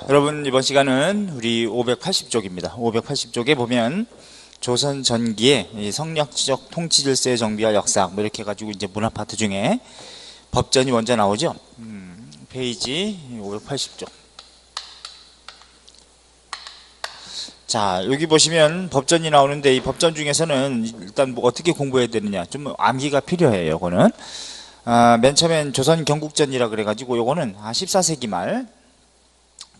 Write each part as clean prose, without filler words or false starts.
여러분, 이번 시간은 우리 580쪽입니다. 580쪽에 보면 조선 전기의 성략적 통치 질서의 정비와 역사 뭐 이렇게 해가지고 이제 문화 파트 중에 법전이 먼저 나오죠. 페이지 580쪽. 자, 여기 보시면 법전이 나오는데 이 법전 중에서는 일단 뭐 어떻게 공부해야 되느냐 좀 암기가 필요해요. 요거는 맨 처음엔 조선 경국전이라 그래가지고 요거는 14세기 말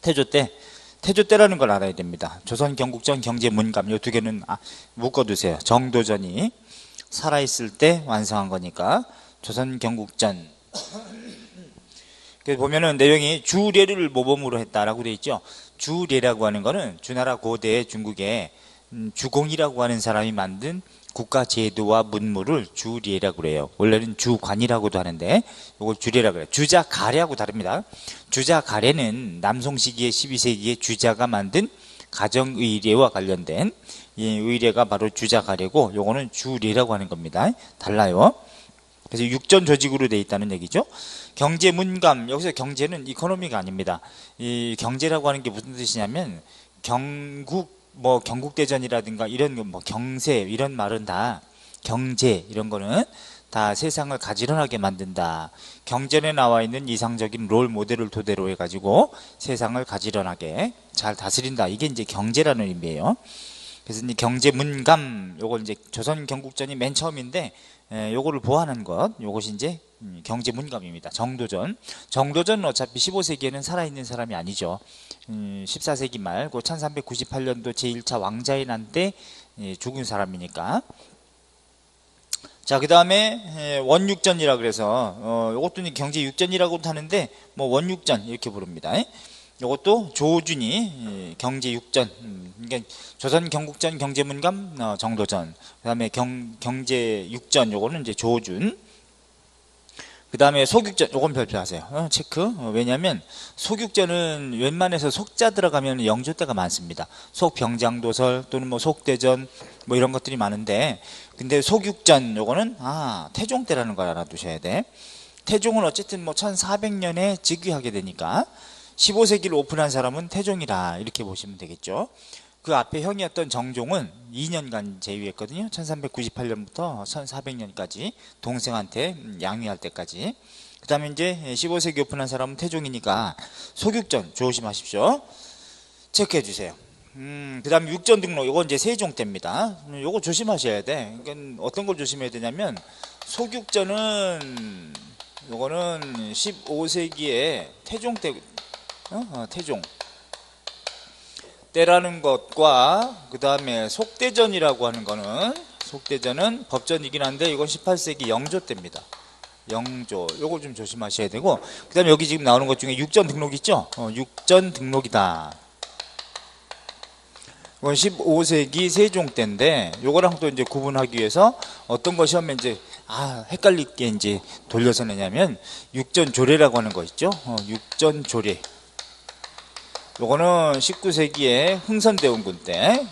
태조 때라는 걸 알아야 됩니다. 조선 경국전 경제문감 요 두 개는 묶어두세요. 정도전이 살아있을 때 완성한 거니까 조선 경국전. 그래서 보면은 내용이 주례를 모범으로 했다라고 되어 있죠. 주례라고 하는 거는 주나라 고대 중국에 주공이라고 하는 사람이 만든 국가 제도와 문물을 주례라고 그래요. 원래는 주관이라고도 하는데 이걸 주례라고 그래요. 주자 가례하고 다릅니다. 주자 가례는 남송 시기의 12세기에 주자가 만든 가정의례와 관련된 이 의례가 바로 주자 가례고 요거는 주례라고 하는 겁니다. 달라요. 그래서 육전 조직으로 되어 있다는 얘기죠. 경제문감, 여기서 경제는 이코노미가 아닙니다. 이 경제라고 하는 게 무슨 뜻이냐면 경국대전이라든가 이런 뭐 경세 이런 말은 다 경제 이런 거는 다 세상을 가지런하게 만든다. 경전에 나와 있는 이상적인 롤 모델을 토대로 해가지고 세상을 가지런하게 잘 다스린다. 이게 이제 경제라는 의미예요. 그래서 이제 경제문감 요걸 이제 조선 경국전이 맨 처음인데 요거를 보완한 것 요것이 이제 경제문감입니다. 정도전은 어차피 15세기에는 살아있는 사람이 아니죠. 14세기 말 1398년도 제1차 왕자의 난 때 죽은 사람이니까. 자, 그 다음에 원육전이라 그래서 요것도 경제육전이라고도 하는데 뭐 원육전 이렇게 부릅니다. 요것도 조준이 경제육전, 그러니까 조선 경국전 경제문감 정도전, 그 다음에 경제육전 요거는 이제 조준, 그 다음에 속육전 요건 별표하세요. 체크. 왜냐하면 속육전은 웬만해서 속자 들어가면 영조때가 많습니다. 속병장도설 또는 뭐 속대전 뭐 이런 것들이 많은데, 근데 속육전 요거는 태종 때라는 걸 알아두셔야 돼. 태종은 어쨌든 뭐 1400년에 즉위하게 되니까 15세기를 오픈한 사람은 태종이라 이렇게 보시면 되겠죠. 그 앞에 형이었던 정종은 2년간 재위했거든요. 1398년부터 1400년까지 동생한테 양위할 때까지. 그 다음에 이제 15세기 오픈한 사람은 태종이니까 속육전 조심하십시오. 체크해 주세요. 그 다음에 육전 등록 요건 이제 세종 때입니다. 요거 조심하셔야 돼. 그러니까 어떤 걸 조심해야 되냐면 속육전은 요거는 15세기에 태종 때 태종 때라는 것과 그 다음에 속대전이라고 하는 거는 속대전은 법전이긴 한데 이건 18세기 영조 때입니다. 영조 요거 좀 조심하셔야 되고, 그 다음에 여기 지금 나오는 것 중에 육전 등록 있죠. 육전 등록이다. 이건 15세기 세종 때인데 요거랑 또 이제 구분하기 위해서 어떤 것이 하면 이제 헷갈리게 이제 돌려서 내냐면 육전조례라고 하는 거 있죠. 육전조례 요거는 19세기에 흥선대원군 때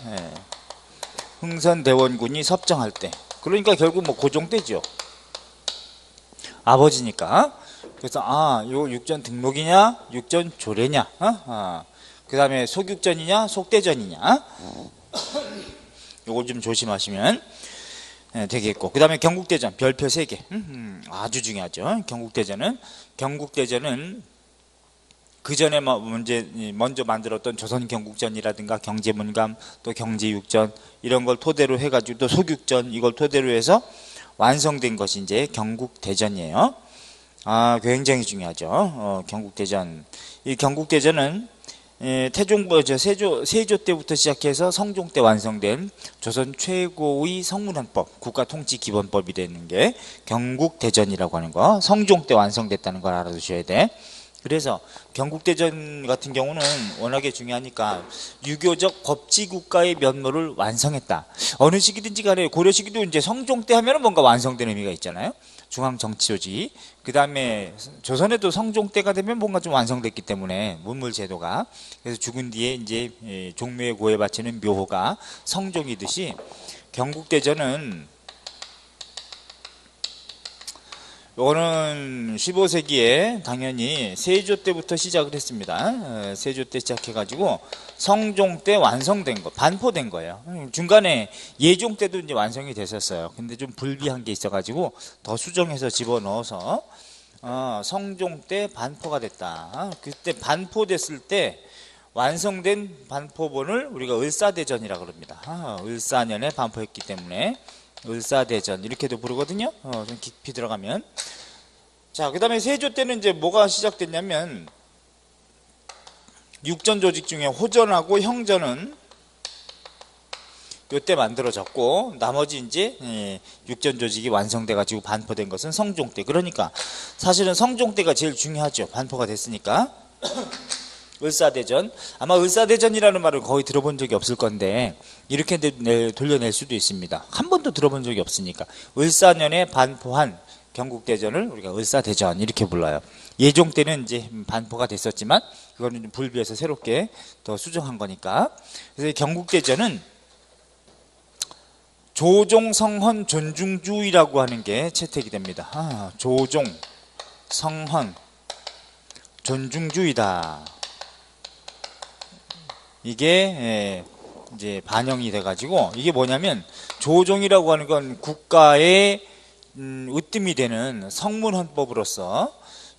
흥선대원군이 섭정할 때, 그러니까 결국 뭐 고종 때죠. 아버지니까. 그래서 요 육전 등록이냐 육전 조례냐 그 다음에 속육전이냐 속대전이냐 요걸 좀 조심하시면 되겠고, 그 다음에 경국대전 별표 3개 아주 중요하죠. 경국대전은 그 전에 먼저 만들었던 조선 경국전이라든가 경제문감 또 경제육전 이런 걸 토대로 해가지고 또 속육전 이걸 토대로 해서 완성된 것이 이제 경국대전이에요. 굉장히 중요하죠. 경국대전. 이 경국대전은 세조 때부터 시작해서 성종 때 완성된 조선 최고의 성문헌법, 국가통치기본법이 되는 게 경국대전이라고 하는 거, 성종 때 완성됐다는 걸 알아두셔야 돼. 그래서 경국대전 같은 경우는 워낙에 중요하니까 유교적 법치국가의 면모를 완성했다. 어느 시기든지 간에 고려 시기도 이제 성종 때 하면 뭔가 완성된 의미가 있잖아요. 중앙정치조직. 그 다음에 조선에도 성종 때가 되면 뭔가 좀 완성됐기 때문에 문물제도가. 그래서 죽은 뒤에 이제 종묘에 고해 바치는 묘호가 성종이듯이 경국대전은 이거는 15세기에 당연히 세조 때부터 시작을 했습니다. 세조 때 시작해가지고 성종 때 완성된 거, 반포된 거예요. 중간에 예종 때도 이제 완성이 됐었어요. 근데 좀 불비한 게 있어가지고 더 수정해서 집어넣어서 성종 때 반포가 됐다. 그때 반포됐을 때 완성된 반포본을 우리가 을사대전이라고 그럽니다. 을사년에 반포했기 때문에 을사대전 이렇게도 부르거든요. 좀 깊이 들어가면. 자, 그 다음에 세조 때는 이제 뭐가 시작됐냐면 육전 조직 중에 호전하고 형전은 요때 만들어졌고, 나머지 이제 육전 조직이 완성돼 가지고 반포된 것은 성종 때. 그러니까 사실은 성종 때가 제일 중요하죠. 반포가 됐으니까. 을사대전, 아마 을사대전이라는 말을 거의 들어본 적이 없을 건데 이렇게 돌려낼 수도 있습니다. 한 번도 들어본 적이 없으니까. 을사년에 반포한 경국대전을 우리가 을사대전 이렇게 불러요. 예종 때는 이제 반포가 됐었지만 그거는 좀 불비해서 새롭게 더 수정한 거니까. 그래서 경국대전은 조종, 성헌, 존중주의라고 하는 게 채택이 됩니다. 조종, 성헌, 존중주의다. 이게 이제 반영이 돼가지고, 이게 뭐냐면 조종이라고 하는 건 국가의 으뜸이 되는 성문헌법으로서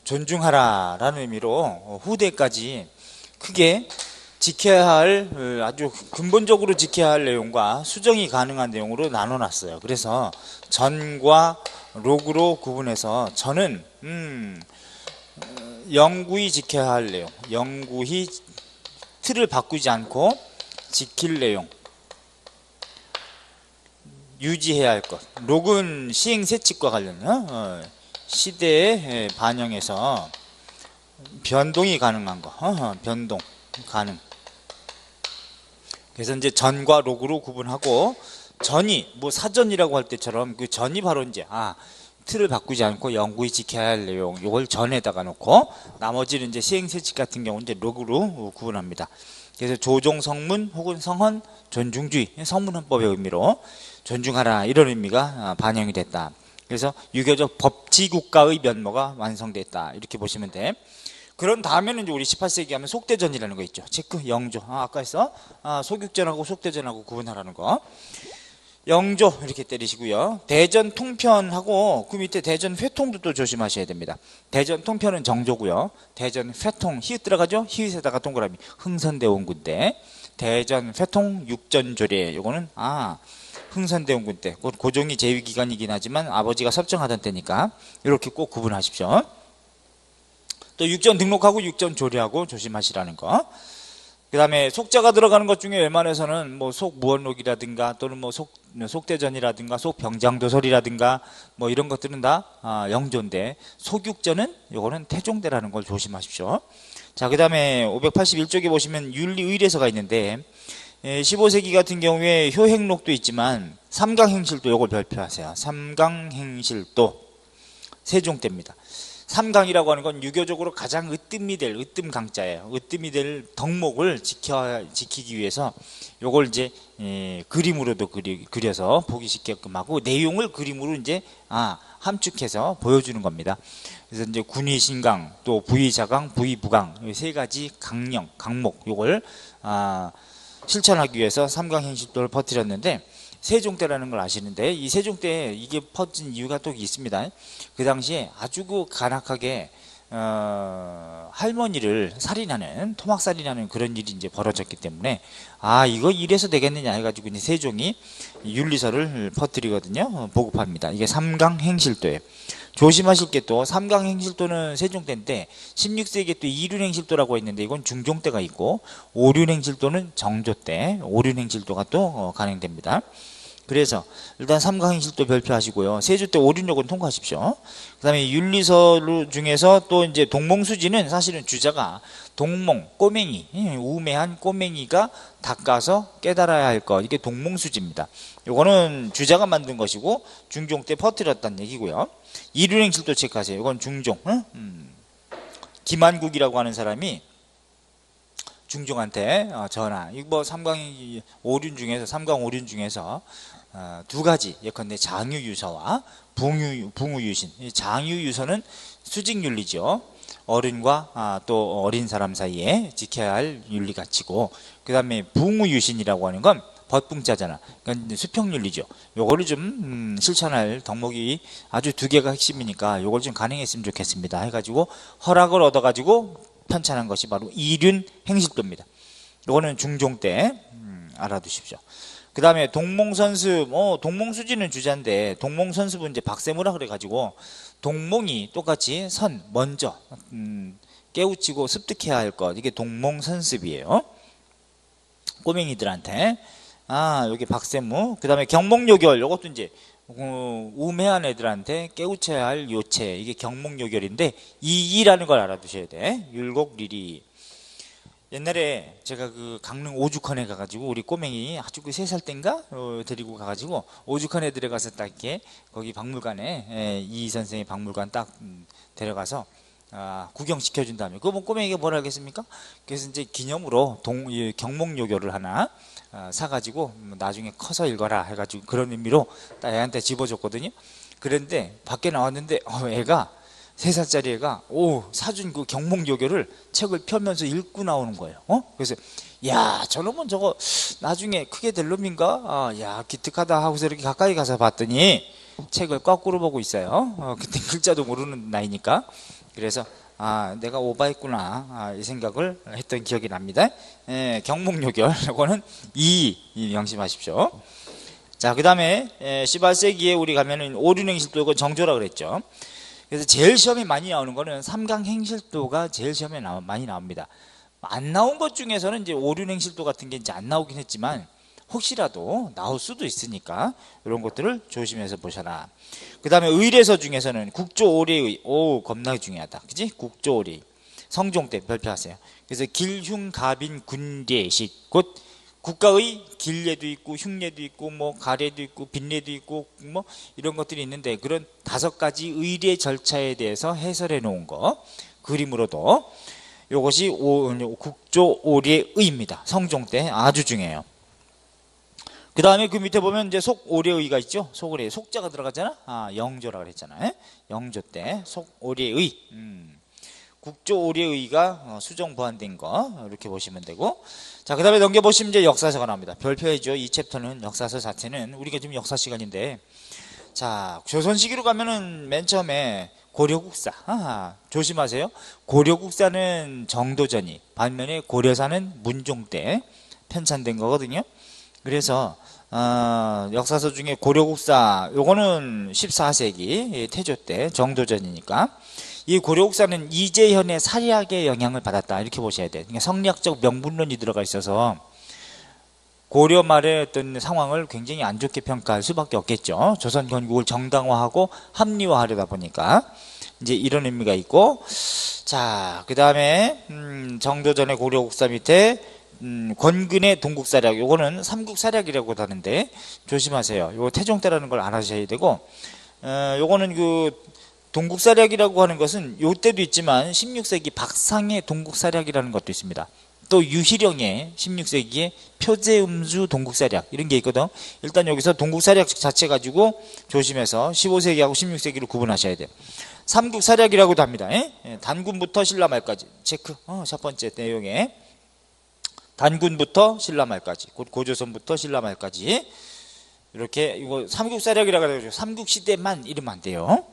존중하라라는 의미로 후대까지 크게 지켜야 할, 아주 근본적으로 지켜야 할 내용과 수정이 가능한 내용으로 나눠놨어요. 그래서 전과 록으로 구분해서, 전은 영구히 지켜야 할 내용, 영구히 틀을 바꾸지 않고 지킬 내용, 유지해야 할 것. 록은 시행세칙과 관련해요. 시대에 반영해서 변동이 가능한 거, 변동 가능. 그래서 이제 전과 록으로 구분하고, 전이 뭐 사전이라고 할 때처럼 그 전이 바로 이제 틀을 바꾸지 않고 영구히 지켜야 할 내용, 이걸 전에다가 놓고, 나머지는 이제 시행세칙 같은 경우는 이제 록으로 구분합니다. 그래서 조종, 성문 혹은 성헌, 존중주의, 성문헌법의 의미로 존중하라, 이런 의미가 반영이 됐다. 그래서 유교적 법치국가의 면모가 완성됐다, 이렇게 보시면 돼. 그런 다음에는 이제 우리 18세기 하면 속대전이라는 거 있죠. 체크, 영조. 아까 했어. 소육전하고 속대전하고 구분하라는 거. 영조 이렇게 때리시고요. 대전 통편하고 그 밑에 대전 회통도 또 조심하셔야 됩니다. 대전 통편은 정조고요. 대전 회통, 히읗 들어가죠? 히읗에다가 동그라미, 흥선대원군 때. 대전 회통 육전조례, 요거는 흥선대원군 때. 고종이 재위기간이긴 하지만 아버지가 섭정하던 때니까 이렇게 꼭 구분하십시오. 또 육전 등록하고 육전 조례하고 조심하시라는 거. 그 다음에 속자가 들어가는 것 중에 웬만해서는 뭐 속무언록이라든가 또는 뭐 속대전이라든가 속병장도설이라든가 뭐 이런 것들은 다 영조인데, 속육전은 요거는 태종대라는 걸 조심하십시오. 자, 그 다음에 581쪽에 보시면 윤리의례서가 있는데, 15세기 같은 경우에 효행록도 있지만 삼강행실도 요걸 별표하세요. 삼강행실도 세종 때입니다. 삼강이라고 하는 건 유교적으로 가장 으뜸이 될, 으뜸 강자예요. 으뜸이 될 덕목을 지키기 위해서 요걸 이제 그림으로도 그려서 보기 쉽게끔 하고, 내용을 그림으로 이제 함축해서 보여주는 겁니다. 그래서 이제 군의신강, 또 부의자강, 부의부강, 이 세 가지 강령, 강목, 요걸 실천하기 위해서 삼강행실도를 퍼뜨렸는데, 세종 때라는 걸 아시는데, 이 세종 때 이게 퍼진 이유가 또 있습니다. 그 당시에 아주 간악하게 할머니를 살인하는, 토막살인하는 그런 일이 이제 벌어졌기 때문에 이거 이래서 되겠느냐 해가지고 이제 세종이 윤리서를 퍼뜨리거든요. 보급합니다. 이게 삼강행실도예요. 조심하실 게, 또 삼강행실도는 세종 때인데 16세기에 또 이륜행실도라고 있는데 이건 중종 때가 있고, 오륜행실도는 정조 때, 오륜행실도가 또 간행됩니다. 그래서 일단 삼강행실도 별표하시고요. 세조 때 오륜역은 통과하십시오. 그 다음에 윤리서 중에서 또 이제 동몽수지는 사실은 주자가 동몽, 꼬맹이, 우매한 꼬맹이가 닦아서 깨달아야 할 것, 이게 동몽수지입니다. 요거는 주자가 만든 것이고 중종 때 퍼뜨렸다는 얘기고요. 이륜행실도 체크하세요. 이건 중종. 김한국이라고 하는 사람이 중종한테 전하. 이거 뭐 오륜 중에서 두 가지 예컨대 장유유서와 붕우유신. 장유유서는 수직윤리죠. 어른과 또 어린 사람 사이에 지켜야 할 윤리 가치고, 그 다음에 붕우유신이라고 하는 건 법붕자잖아. 그러니까 수평윤리죠. 요거를 좀 실천할 덕목이 아주 두 개가 핵심이니까 요걸 좀 가능했으면 좋겠습니다 해가지고 허락을 얻어가지고 편찬한 것이 바로 이륜 행실도입니다. 요거는 중종 때 알아두십시오. 그 다음에 동몽선습, 동몽수지는 주자인데 동몽선습은 이제 박세무라 그래가지고 동몽이 똑같이 먼저 깨우치고 습득해야 할 것, 이게 동몽선습이에요. 꼬맹이들한테. 여기 박세무. 그 다음에 경몽요결, 요것도 이제 우매한 애들한테 깨우쳐야 할 요체, 이게 경몽요결인데 이라는 걸 알아두셔야 돼. 율곡리리. 옛날에 제가 그 강릉 오죽헌에 가가지고 우리 꼬맹이 아주 그 3살 땐가 데리고 가가지고 오죽헌에 들어가서 딱 이렇게 거기 박물관에 이 선생의 박물관 딱 데려가서 구경시켜준 다음에 그거 뭐 꼬맹이가 뭘 알겠습니까? 그래서 이제 기념으로 경몽요결을 하나 사가지고 나중에 커서 읽어라 해가지고 그런 의미로 딱 애한테 집어줬거든요. 그런데 밖에 나왔는데 애가 3살짜리 애가 사준 그 경몽요결을 책을 펴면서 읽고 나오는 거예요. 그래서 야, 저놈은 저거 나중에 크게 될 놈인가? 야, 기특하다 하고서 이렇게 가까이 가서 봤더니 책을 거꾸로 보고 있어요. 그때 글자도 모르는 나이니까. 그래서 내가 오바했구나 이 생각을 했던 기억이 납니다. 경몽요결, 이거는 명심하십시오. 자, 그 다음에 18세기에 우리 가면은 오륜행실도, 이거 정조라 그랬죠. 그래서 제일 시험에 많이 나오는 거는 삼강행실도가 제일 시험에 많이 나옵니다. 안 나온 것 중에서는 이제 오륜행실도 같은 게 이제 안 나오긴 했지만 혹시라도 나올 수도 있으니까 이런 것들을 조심해서 보셔라. 그 다음에 의례서 중에서는 국조오례의, 겁나 중요하다, 그지? 국조오례 성종 때 발표하세요. 그래서 길흉가빈 군례식, 곧 국가의 길례도 있고 흉례도 있고 뭐 가례도 있고 빈례도 있고 뭐 이런 것들이 있는데 그런 5가지 의례 절차에 대해서 해설해 놓은 거 그림으로도, 요것이 국조오례의입니다. 성종 때 아주 중요해요. 그 다음에 그 밑에 보면 이제 속오례의가 있죠. 속오례, 속자가 들어갔잖아. 영조라고 그랬잖아요. 영조 때 속오례의, 국조오례의가 수정 보완된 거 이렇게 보시면 되고, 자, 그 다음에 넘겨보시면 이제 역사서가 나옵니다. 별표이죠. 이 챕터는 역사서 자체는 우리가 지금 역사 시간인데, 자, 조선시기로 가면은 맨 처음에 고려국사. 조심하세요. 고려국사는 정도전이, 반면에 고려사는 문종 때 편찬된 거거든요. 그래서 역사서 중에 고려국사, 요거는 14세기 태조 때 정도전이니까 이 고려국사는 이재현의 사리학의 영향을 받았다 이렇게 보셔야 돼요. 그러니까 성리학적 명분론이 들어가 있어서 고려 말의 어떤 상황을 굉장히 안 좋게 평가할 수밖에 없겠죠. 조선 건국을 정당화하고 합리화하려다 보니까 이제 이런 의미가 있고, 자, 그 다음에 정도전의 고려국사 밑에 권근의 동국사략, 요거는 삼국사략이라고도 하는데 조심하세요. 요거 태종 때라는 걸 알아셔야 되고, 요거는 그 동국사략이라고 하는 것은 요때도 있지만 16세기 박상의 동국사략이라는 것도 있습니다. 또 유희령의 16세기에 표제음주 동국사략 이런 게 있거든. 일단 여기서 동국사략 자체 가지고 조심해서 15세기하고 16세기를 구분하셔야 돼요. 삼국사략이라고도 합니다. 단군부터 신라말까지 체크. 첫 번째 내용에 단군부터 신라말까지, 곧 고조선부터 신라말까지 이렇게, 이거 삼국사략이라고 해가지고 삼국시대만 이러면 안 돼요.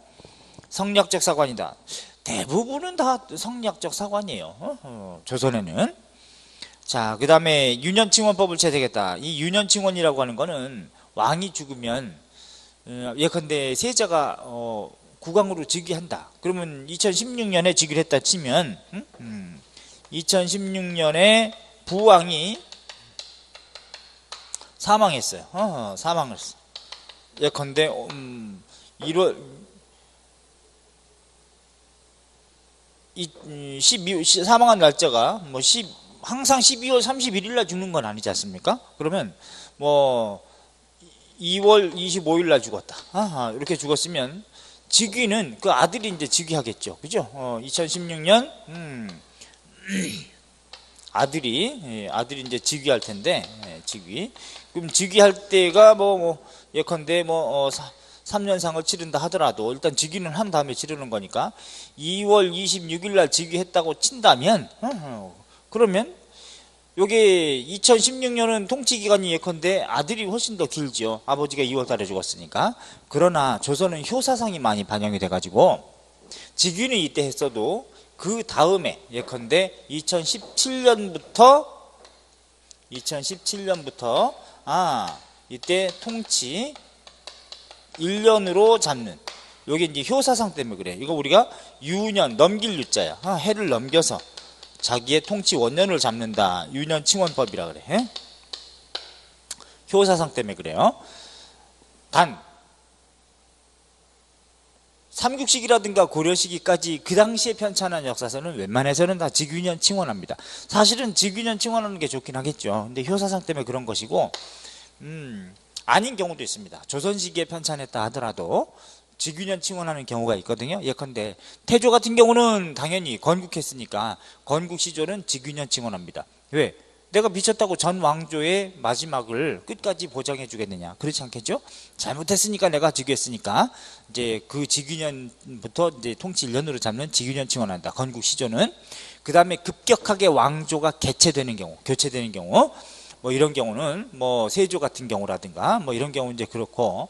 성리학적 사관이다. 대부분은 다 성리학적 사관이에요. 조선에는. 자, 그 다음에 유년칭원법을 채택했다. 이 유년칭원이라고 하는 거는 왕이 죽으면 예컨대 세자가 국왕으로 즉위한다. 그러면 2016년에 즉위를 했다 치면 2016년에 부왕이 사망했어요. 사망을 했어. 예컨대 1월 사망한 날짜가 뭐 항상 12월 31일 날 죽는 건 아니지 않습니까? 그러면 뭐 2월 25일 날 죽었다. 이렇게 죽었으면 즉위는 그 아들이 이제 즉위하겠죠. 그죠? 2016년 아들이 이제 즉위할 텐데, 즉위. 그럼 즉위할 때가 예컨대 3년상을 치른다 하더라도 일단 즉위는 한 다음에 치르는 거니까 2월 26일 날 즉위했다고 친다면, 그러면 요게 2016년은 통치 기간이 예컨대 아들이 훨씬 더 길죠. 아버지가 2월 달에 죽었으니까. 그러나 조선은 효사상이 많이 반영이 돼가지고 즉위는 이때 했어도 그 다음에 예컨대 2017년부터 이때 통치 1년으로 잡는, 요게 이제 효사상 때문에 그래. 이거 우리가 유년 넘길 유자야. 해를 넘겨서 자기의 통치 원년을 잡는다. 유년칭원법이라 그래. 효사상 때문에 그래요. 단 삼국시기라든가 고려시기까지 그 당시에 편찬한 역사서는 웬만해서는 다 직유년 칭원합니다. 사실은 직유년 칭원하는 게 좋긴 하겠죠. 근데 효사상 때문에 그런 것이고, 아닌 경우도 있습니다. 조선시기에 편찬했다 하더라도 직유년 칭원하는 경우가 있거든요. 예컨대 태조 같은 경우는 당연히 건국했으니까 건국 시조는 직유년 칭원합니다. 왜? 내가 미쳤다고 전 왕조의 마지막을 끝까지 보장해 주겠느냐? 그렇지 않겠죠? 잘못했으니까 내가 즉위했으니까 이제 그 직위년부터 이제 통치 1년으로 잡는 직위년 칭원한다. 건국 시조는. 그 다음에 급격하게 왕조가 교체되는 경우, 이런 경우는 세조 같은 경우라든가 이런 경우 이제 그렇고,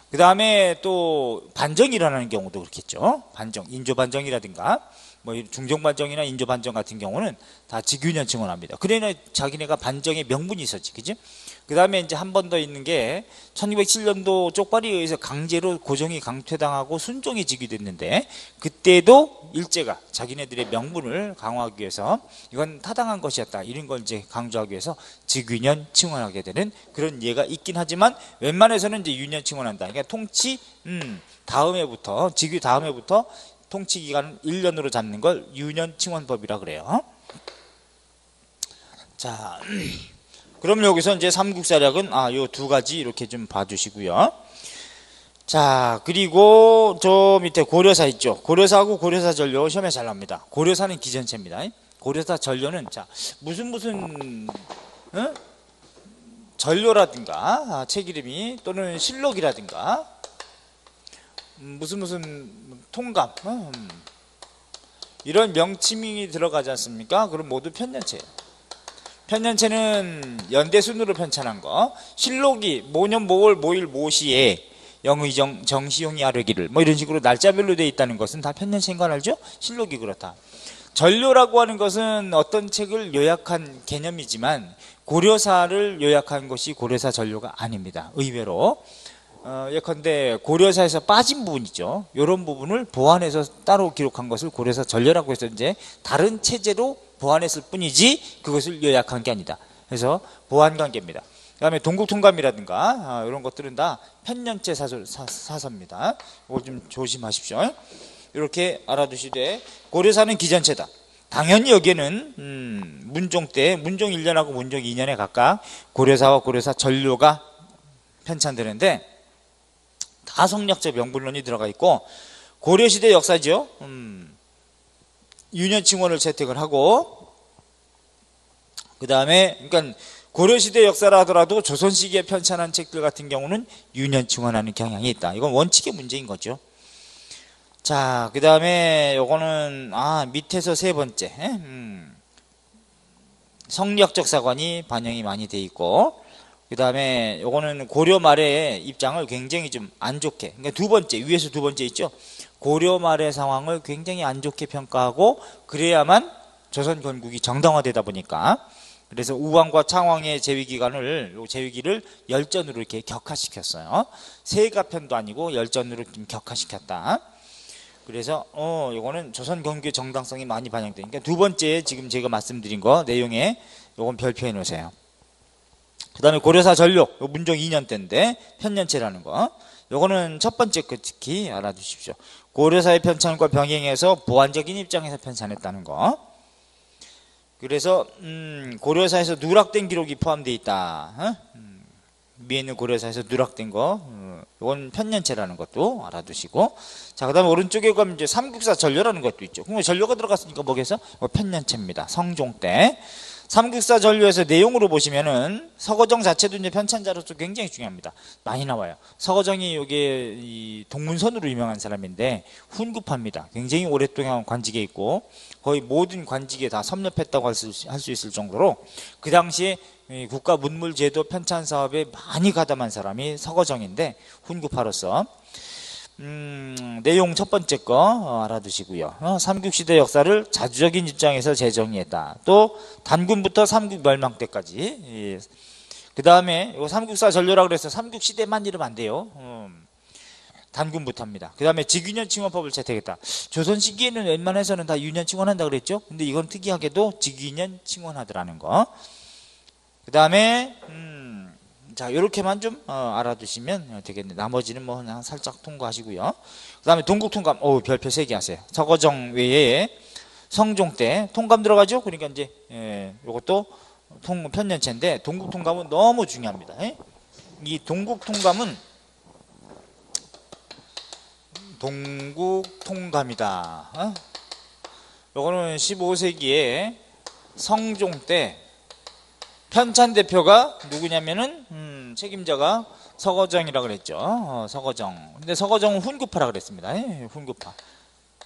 그 다음에 또 반정이 일어나는 경우도 그렇겠죠. 반정, 인조 반정이라든가 중종 반정이나 인조 반정 같은 경우는 다 직위년 칭원합니다. 그래야 자기네가 반정의 명분이 있었지, 그지? 그 다음에 이제 한 번 더 있는 게 1907년도 쪽발이에 의해서 강제로 고종이 강퇴당하고 순종이 즉위됐는데, 그때도 일제가 자기네들의 명분을 강화하기 위해서 이건 타당한 것이었다, 이런 걸 이제 강조하기 위해서 직위년 칭원하게 되는 그런 예가 있긴 하지만 웬만해서는 이제 유년 칭원한다. 그러니까 통치 다음해부터, 즉위 다음해부터 통치 기간을 1년으로 잡는 걸 유년 칭원법이라 그래요. 자, 그럼 여기서 이제 삼국사략은 요 두 가지 이렇게 좀 봐주시고요. 자, 그리고 저 밑에 고려사 있죠. 고려사하고 고려사 전료 시험에 잘 나옵니다. 고려사는 기전체입니다. 고려사 전료는 자 무슨 전료라든가 책 이름이 또는 실록이라든가 무슨 통감 이런 명칭이 들어가지 않습니까? 그럼 모두 편년체예요. 편년체는 연대순으로 편찬한 거. 실록이 모년 모월 모일 모시에 영의정 정시용이 아뢰기를 이런 식으로 날짜별로 되어 있다는 것은 다 편년체인 걸 알죠? 실록이 그렇다. 전료라고 하는 것은 어떤 책을 요약한 개념이지만 고려사를 요약한 것이 고려사 전료가 아닙니다. 의외로. 예컨대 고려사에서 빠진 부분이죠. 이런 부분을 보완해서 따로 기록한 것을 고려사 전료라고 해서 이제 다른 체제로 보완했을 뿐이지 그것을 요약한 게 아니다. 그래서 보완 관계입니다. 그 다음에 동국통감이라든가 이런 것들은 다 편년체 사서입니다. 이거 좀 조심하십시오. 이렇게 알아두시되 고려사는 기전체다. 당연히 여기에는 문종 때 문종 1년하고 문종 2년에 각각 고려사와 고려사 전료가 편찬되는데 다 성략적 명분론이 들어가 있고, 고려시대 역사죠. 유년칭원을 채택을 하고, 그 다음에 그러니까 고려시대 역사라 하더라도 조선시기에 편찬한 책들 같은 경우는 유년칭원하는 경향이 있다. 이건 원칙의 문제인 거죠. 자, 그 다음에 요거는 밑에서 세 번째 성략적 사관이 반영이 많이 돼 있고, 그 다음에 요거는 고려 말의 입장을 굉장히 좀 안 좋게, 그러니까 두 번째, 위에서 두 번째 있죠. 고려 말의 상황을 굉장히 안 좋게 평가하고, 그래야만 조선 건국이 정당화되다 보니까, 그래서 우왕과 창왕의 재위기간을, 요 재위기를 열전으로 이렇게 격화시켰어요. 세가편도 아니고 열전으로 좀 격화시켰다. 그래서 요거는 조선 건국의 정당성이 많이 반영돼. 그러니까 두 번째 지금 제가 말씀드린 거 내용에 요건 별표해 놓으세요. 그 다음에 고려사 전록, 요 문종 2년 때인데 편년체라는 거, 요거는 첫 번째 거 특히 알아두십시오. 고려사의 편찬과 병행해서 보완적인 입장에서 편찬했다는 거. 그래서 고려사에서 누락된 기록이 포함되어 있다. 위에 있는 고려사에서 누락된 거, 이건 편년체라는 것도 알아두시고, 자, 그 다음에 오른쪽에 가면 이제 삼국사 전료라는 것도 있죠. 그럼 전료가 들어갔으니까 뭐겠어? 편년체입니다. 성종 때. 삼국사 전류에서 내용으로 보시면은 서거정 자체도 이제 편찬자로서 굉장히 중요합니다. 많이 나와요. 서거정이 여기 이 동문선으로 유명한 사람인데 훈구파입니다. 굉장히 오랫동안 관직에 있고 거의 모든 관직에 다 섭렵했다고 할 수 있을 정도로 그 당시에 국가 문물제도 편찬 사업에 많이 가담한 사람이 서거정인데 훈구파로서 내용 첫 번째 거 알아두시고요. 삼국시대 역사를 자주적인 입장에서 재정의했다. 또 단군부터 삼국 멸망 때까지. 그 다음에 삼국사 전료라고 그래서 삼국시대만 이러면 안 돼요. 단군부터입니다. 그 다음에 직유년 칭원법을 채택했다. 조선 시기에는 웬만해서는 다 유년 칭원한다 그랬죠. 근데 이건 특이하게도 직유년 칭원하더라는 거. 그 다음에 자, 요렇게만 좀 알아두시면 되겠네. 나머지는 뭐 그냥 살짝 통과하시고요. 그 다음에 동국통감, 별표 3개 하세요. 서거정 외에 성종 때 통감 들어가죠? 그러니까 이제, 요것도 편년체인데, 동국통감은 너무 중요합니다. 이 동국통감은, 동국통감이다. 요거는 15세기에 성종 때, 편찬 대표가 누구냐면은 책임자가 서거정이라 그랬죠. 서거정. 근데 서거정은 훈구파라 그랬습니다.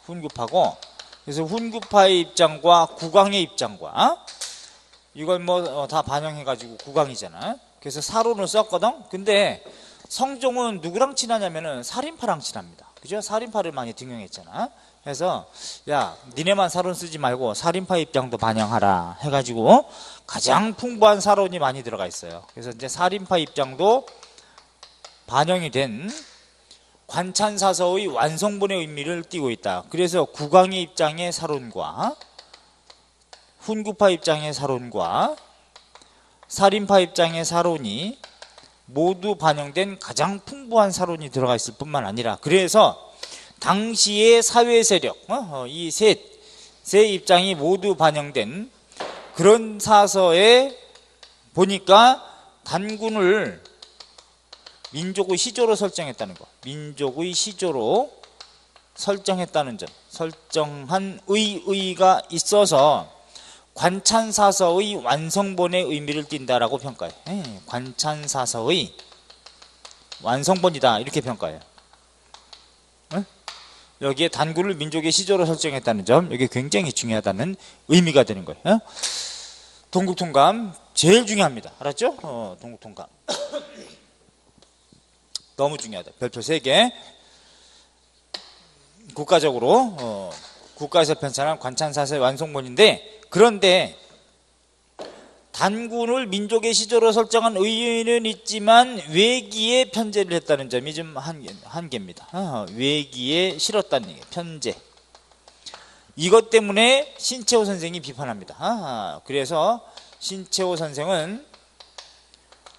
훈구파고 그래서 훈구파의 입장과 국왕의 입장과 이걸 뭐 다 반영해 가지고 국왕이잖아. 그래서 사론을 썼거든. 근데 성종은 누구랑 친하냐면은 살인파랑 친합니다. 그죠? 살인파를 많이 등용했잖아. 그래서 야, 니네만 사론 쓰지 말고 살인파 입장도 반영하라 해가지고 가장 풍부한 사론이 많이 들어가 있어요. 그래서 이제 살인파 입장도 반영이 된 관찬사서의 완성본의 의미를 띠고 있다. 그래서 국왕의 입장의 사론과 훈구파 입장의 사론과 살인파 입장의 사론이 모두 반영된 가장 풍부한 사론이 들어가 있을 뿐만 아니라 그래서 당시의 사회 세력, 이 세 입장이 모두 반영된 그런 사서에 보니까 단군을 민족의 시조로 설정했다는 거. 민족의 시조로 설정했다는 점. 설정한 의의가 있어서 관찬사서의 완성본의 의미를 띈다라고 평가해요. 관찬사서의 완성본이다. 이렇게 평가해요. 여기에 단군을 민족의 시조로 설정했다는 점, 이게 굉장히 중요하다는 의미가 되는 거예요. 동국통감 제일 중요합니다. 알았죠? 동국통감 너무 중요하다. 별표 3개. 국가적으로 국가에서 편찬한 관찬사서의 완성본인데, 그런데 단군을 민족의 시조로 설정한 의의는 있지만 외기에 편제를 했다는 점이 좀 한계입니다. 외기에 실었다는 얘기예요. 편제. 이것 때문에 신채호 선생이 비판합니다. 그래서 신채호 선생은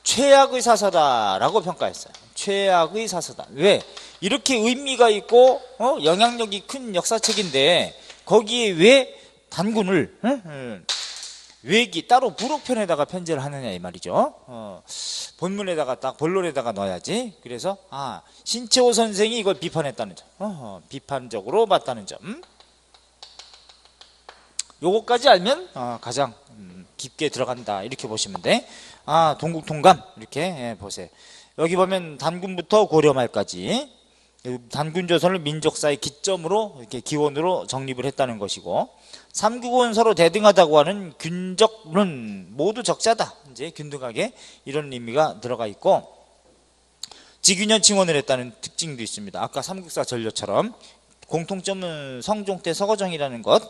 최악의 사서다라고 평가했어요. 최악의 사서다. 왜? 이렇게 의미가 있고 영향력이 큰 역사책인데 거기에 왜 단군을 외기 따로 부록편에다가 편제를 하느냐 이 말이죠. 본문에다가 딱 본론에다가 넣어야지. 그래서 신채호 선생이 이걸 비판했다는 점, 비판적으로 봤다는 점. 요거까지 알면 가장 깊게 들어간다 이렇게 보시면 돼. 동국통감 이렇게 보세요. 여기 보면 단군부터 고려말까지 단군조선을 민족사의 기점으로 이렇게 기원으로 정립을 했다는 것이고, 삼국은 서로 대등하다고 하는 균적은 모두 적자다. 이제 균등하게 이런 의미가 들어가 있고, 직유년 칭원을 했다는 특징도 있습니다. 아까 삼국사 전료처럼 공통점은 성종 때 서거정이라는 것,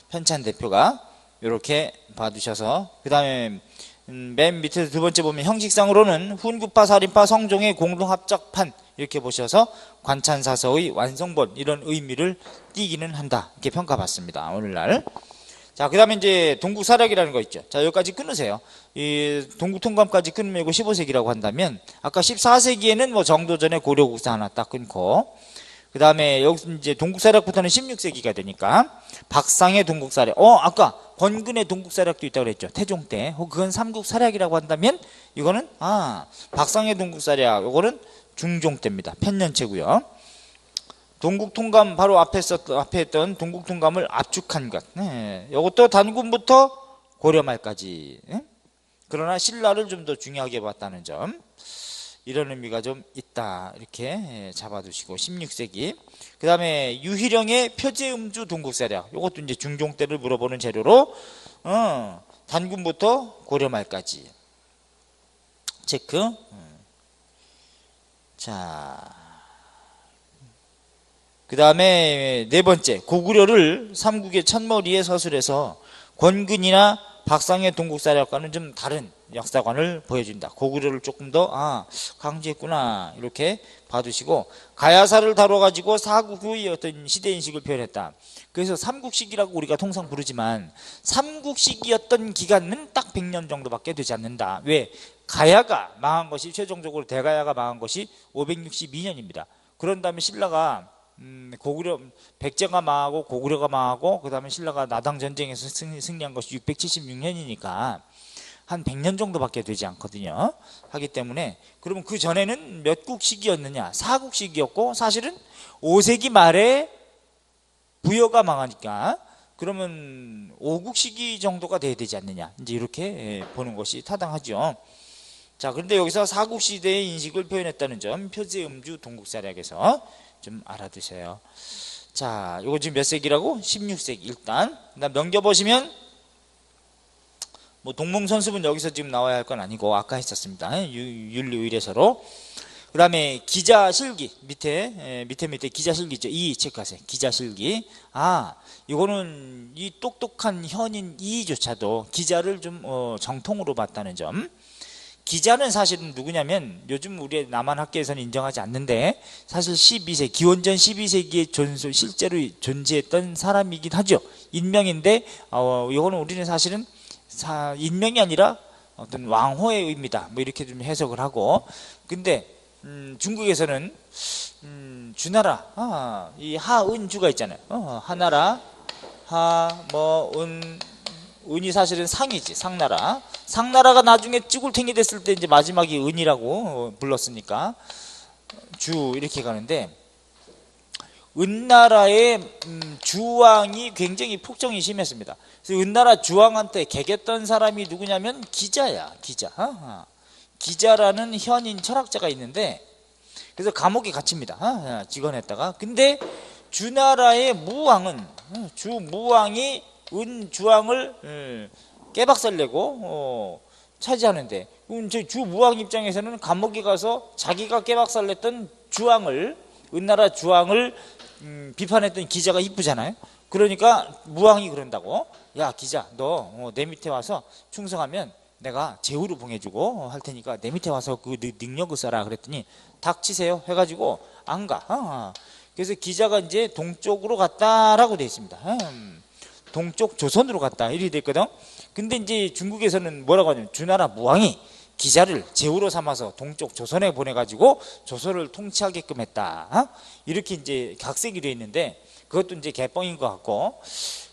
편찬 대표가 이렇게 봐두셔서, 그 다음에 맨 밑에 두 번째 보면 형식상으로는 훈구파, 살인파, 성종의 공동합작판 이렇게 보셔서 관찬사서의 완성본 이런 의미를 띠기는 한다 이렇게 평가받습니다. 오늘날. 자, 그 다음에 이제 동국사략이라는 거 있죠. 자, 여기까지 끊으세요. 이 동국통감까지 끊으면 이거 15세기라고 한다면 아까 14세기에는 뭐 정도전에 고려국사 하나 딱 끊고, 그 다음에 여기 이제 동국사략부터는 16세기가 되니까 박상의 동국사략. 아까 권근의 동국사략도 있다고 그랬죠. 태종 때. 그건 삼국사략이라고 한다면 이거는 박상의 동국사략. 이거는 중종 때입니다. 편년체고요. 동국통감 바로 앞에 했던 동국통감을 압축한 것. 이것도 단군부터 고려 말까지. 그러나 신라를 좀 더 중요하게 봤다는 점, 이런 의미가 좀 있다, 이렇게 잡아두시고. 16세기 그 다음에 유희령의 표제음주 동국사략, 이것도 이제 중종 때를 물어보는 재료로 단군부터 고려 말까지 체크. 자, 그 다음에 네 번째, 고구려를 삼국의 첫머리에 서술해서 권근이나 박상의 동국사략과는 좀 다른 역사관을 보여준다. 고구려를 조금 더 강조했구나, 이렇게 봐두시고. 가야사를 다뤄가지고 사국 후의 어떤 시대인식을 표현했다. 그래서 삼국시기라고 우리가 통상 부르지만 삼국시기였던 기간은 딱 100년 정도밖에 되지 않는다. 왜? 가야가 망한 것이, 최종적으로 대가야가 망한 것이 562년입니다. 그런 다음에 신라가 고구려, 백제가 망하고 고구려가 망하고, 그 다음에 신라가 나당 전쟁에서 승리한 것이 676년이니까 한 100년 정도밖에 되지 않거든요. 하기 때문에, 그러면 그 전에는 몇 국시기였느냐? 4국시기였고, 사실은 5세기 말에 부여가 망하니까 그러면 5국시기 정도가 돼야 되지 않느냐, 이제 이렇게 보는 것이 타당하죠. 자, 그런데 여기서 4국시대의 인식을 표현했다는 점, 표제음주 동국사략에서 좀 알아두세요. 자, 이거 지금 몇 세기라고? 16세기. 일단 넘겨보시면, 뭐 동몽선습은 여기서 지금 나와야 할 건 아니고 아까 했었습니다. 윤리의례서로. 그 다음에 기자실기, 밑에 기자실기 있죠. 이 체크하세요. 기자실기. 이거는 이 똑똑한 현인 이조차도 기자를 좀 정통으로 봤다는 점. 기자는 사실은 누구냐면, 요즘 우리 남한학계에서는 인정하지 않는데, 사실 12세기, 기원전 12세기에 실제로 존재했던 사람이긴 하죠. 인명인데, 이거는 우리는 사실은 인명이 아니라 어떤 왕호의 의미다, 뭐 이렇게 좀 해석을 하고. 근데 중국에서는 주나라, 이 하은주가 있잖아요. 하나라, 은이 사실은 상이지, 상나라. 상나라가 나중에 찌굴탱이 됐을 때 이제 마지막이 은이라고 불렀으니까 주, 이렇게 가는데, 은나라의 주왕이 굉장히 폭정이 심했습니다. 그래서 은나라 주왕한테 개겼던 사람이 누구냐면 기자야, 기자. 기자라는 현인 철학자가 있는데, 그래서 감옥에 갇힙니다. 직언했다가. 근데 주나라의 무왕은, 주무왕이 은주왕을 깨박살내고 차지하는데, 저 주무왕 입장에서는 감옥에 가서 자기가 깨박살냈던 주왕을, 은나라 주왕을 비판했던 기자가 이쁘잖아요. 그러니까 무왕이 그런다고, 야 기자, 너 내 밑에 와서 충성하면 내가 제후로 봉해주고 할 테니까 내 밑에 와서 그 능력을 써라. 그랬더니 닥치세요 해가지고 안 가. 그래서 기자가 이제 동쪽으로 갔다라고 되어 있습니다. 동쪽 조선으로 갔다, 이렇게 됐거든. 근데 이제 중국에서는 뭐라고 하냐면, 주나라 무왕이 기자를 제후로 삼아서 동쪽 조선에 보내가지고 조선을 통치하게끔 했다, 이렇게 이제 각색이 되어 있는데, 그것도 이제 개뻥인 것 같고.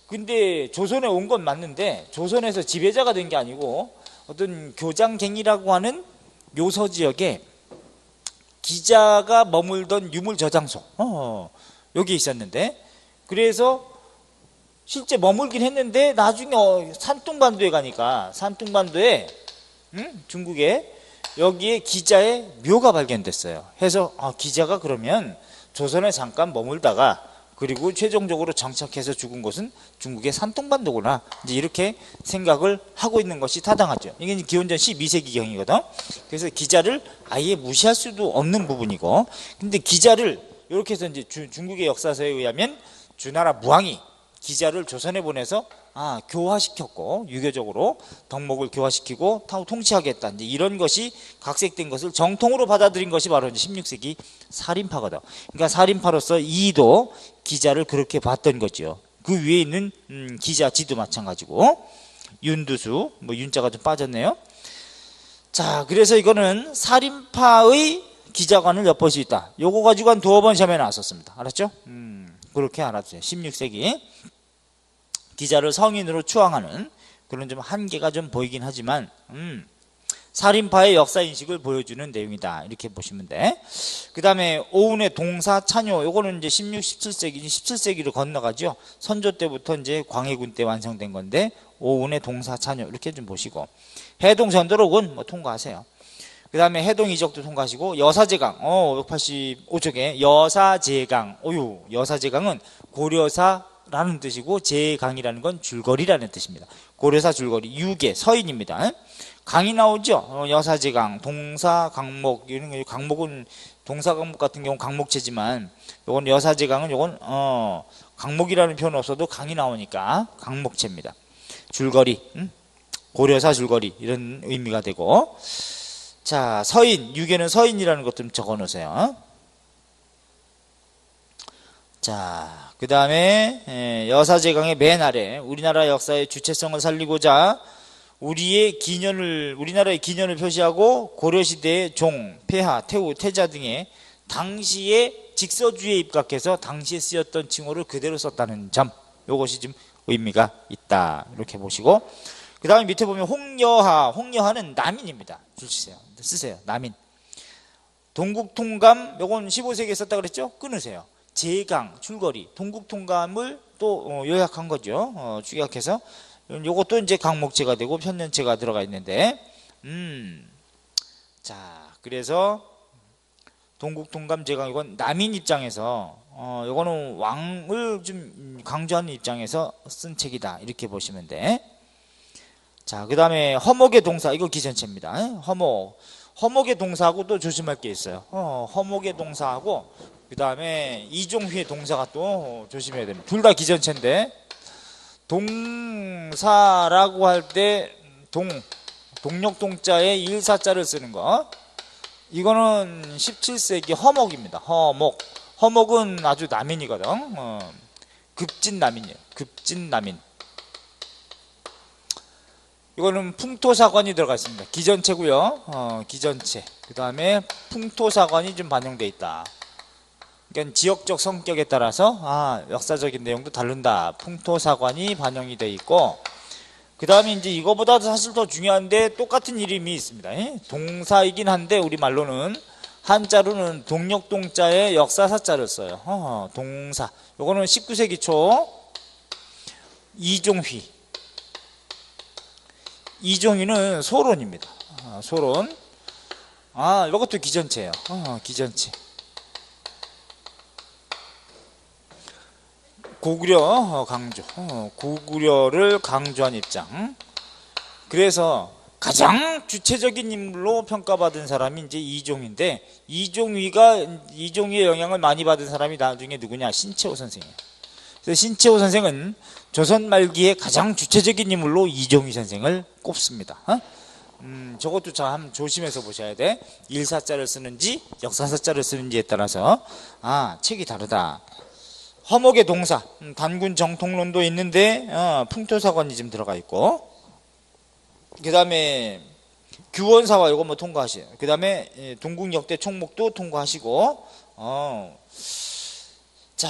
근데 조선에 온 건 맞는데, 조선에서 지배자가 된 게 아니고 어떤 교장갱이라고 하는 요서 지역에 기자가 머물던 유물 저장소, 여기 있었는데, 그래서 실제 머물긴 했는데, 나중에 산둥반도에 가니까, 산둥반도에 중국에 여기에 기자의 묘가 발견됐어요. 해서 기자가 그러면 조선에 잠깐 머물다가 그리고 최종적으로 정착해서 죽은 곳은 중국의 산둥반도구나, 이제 이렇게 생각을 하고 있는 것이 타당하죠. 이게 기원전 12세기경이거든. 그래서 기자를 아예 무시할 수도 없는 부분이고, 근데 기자를 이렇게 해서 이제 중국의 역사서에 의하면 주나라 무왕이 기자를 조선에 보내서 교화시켰고, 유교적으로 덕목을 교화시키고 통치하겠다, 이제 이런 것이 각색된 것을 정통으로 받아들인 것이 바로 이제 16세기 살인파거든. 그러니까 살인파로서 이도 기자를 그렇게 봤던 거죠. 그 위에 있는 기자지도 마찬가지고. 윤두수, 뭐 윤자가 좀 빠졌네요. 자, 그래서 이거는 살인파의 기자관을 엿볼 수 있다. 요거 가지고 한 2번 시험에 나왔었습니다. 알았죠? 그렇게 알아두세요. 16세기 기자를 성인으로 추앙하는 그런 좀 한계가 좀 보이긴 하지만, 살인파의 역사인식을 보여주는 내용이다. 이렇게 보시면 돼. 그 다음에 오운의 동사 찬요. 요거는 이제 16, 17세기, 17세기로 건너가죠. 선조 때부터 이제 광해군 때 완성된 건데, 오운의 동사 찬요. 이렇게 좀 보시고. 해동 전도록은 뭐 통과하세요. 그 다음에 해동 이적도 통과하시고, 여사제강. 585쪽에 여사제강. 여사제강은 고려사라는 뜻이고, 제강이라는 건 줄거리라는 뜻입니다. 고려사 줄거리. 유계, 서인입니다. 강이 나오죠. 여사제강, 동사, 강목. 이런 거, 강목은 동사 강목 같은 경우 강목체지만 요건 여사제강은 요건 강목이라는 표현 없어도 강이 나오니까 강목체입니다. 줄거리, 고려사 줄거리 이런 의미가 되고. 자, 서인, 유계는 서인이라는 것 좀 적어 놓으세요. 자, 그 다음에 여사제강의 맨 아래 우리나라 역사의 주체성을 살리고자 우리나라의 기년을 표시하고 고려시대의 종, 폐하, 태우, 태자 등의 당시의 직서주에 입각해서 당시에 쓰였던 칭호를 그대로 썼다는 점, 이것이 좀 의미가 있다. 이렇게 보시고, 그 다음에 밑에 보면 홍여하는 남인입니다. 쓰세요. 남인. 동국통감, 요건 15세기에 썼다 그랬죠? 끊으세요. 제강, 줄거리, 동국통감을 또 요약한 거죠. 축약해서. 요것도 이제 강목체가 되고 편년체가 들어가 있는데, 자, 그래서 동국통감 제강, 이건 남인 입장에서 요거는 왕을 좀 강조하는 입장에서 쓴 책이다. 이렇게 보시면 돼. 자, 그 다음에 허목의 동사, 이거 기전체입니다. 허목의 동사하고 또 조심할 게 있어요. 허목의 동사하고 그 다음에 이종휘의 동사가 또 조심해야 됩니다. 둘 다 기전체인데, 동사라고 할 때 동력동자에 일사자를 쓰는 거, 이거는 17세기 허목입니다. 허목은 아주 남인이거든. 급진남인이에요. 급진남인. 이거는 풍토사관이 들어가 있습니다. 기전체고요. 기전체. 그 다음에 풍토사관이 좀 반영되어 있다. 그러니까 지역적 성격에 따라서 역사적인 내용도 다른다. 풍토사관이 반영이 되어 있고, 그 다음에 이제 이거보다도 사실 더 중요한데 똑같은 이름이 있습니다. 동사이긴 한데 우리말로는 한자로는 동력동자에 역사사자를 써요. 동사. 요거는 19세기 초 이종휘는 소론입니다. 소론. 이것도 기전체예요. 기전체. 고구려 강조, 고구려를 강조한 입장. 그래서 가장 주체적인 인물로 평가받은 사람이 이제 이종인데, 이종휘의 영향을 많이 받은 사람이 나중에 누구냐? 신채호 선생이에요. 그래서 신채호 선생은 조선 말기에 가장 주체적인 인물로 이종휘 선생을 꼽습니다. 저것도 참 조심해서 보셔야 돼. 일사자를 쓰는지 역사사자를 쓰는지에 따라서 책이 다르다. 허목의 동사, 단군 정통론도 있는데 풍토사관이 좀 들어가 있고, 그 다음에 규원사화 이거 뭐 통과하세요. 그 다음에 동국역대 총목도 통과하시고, 자,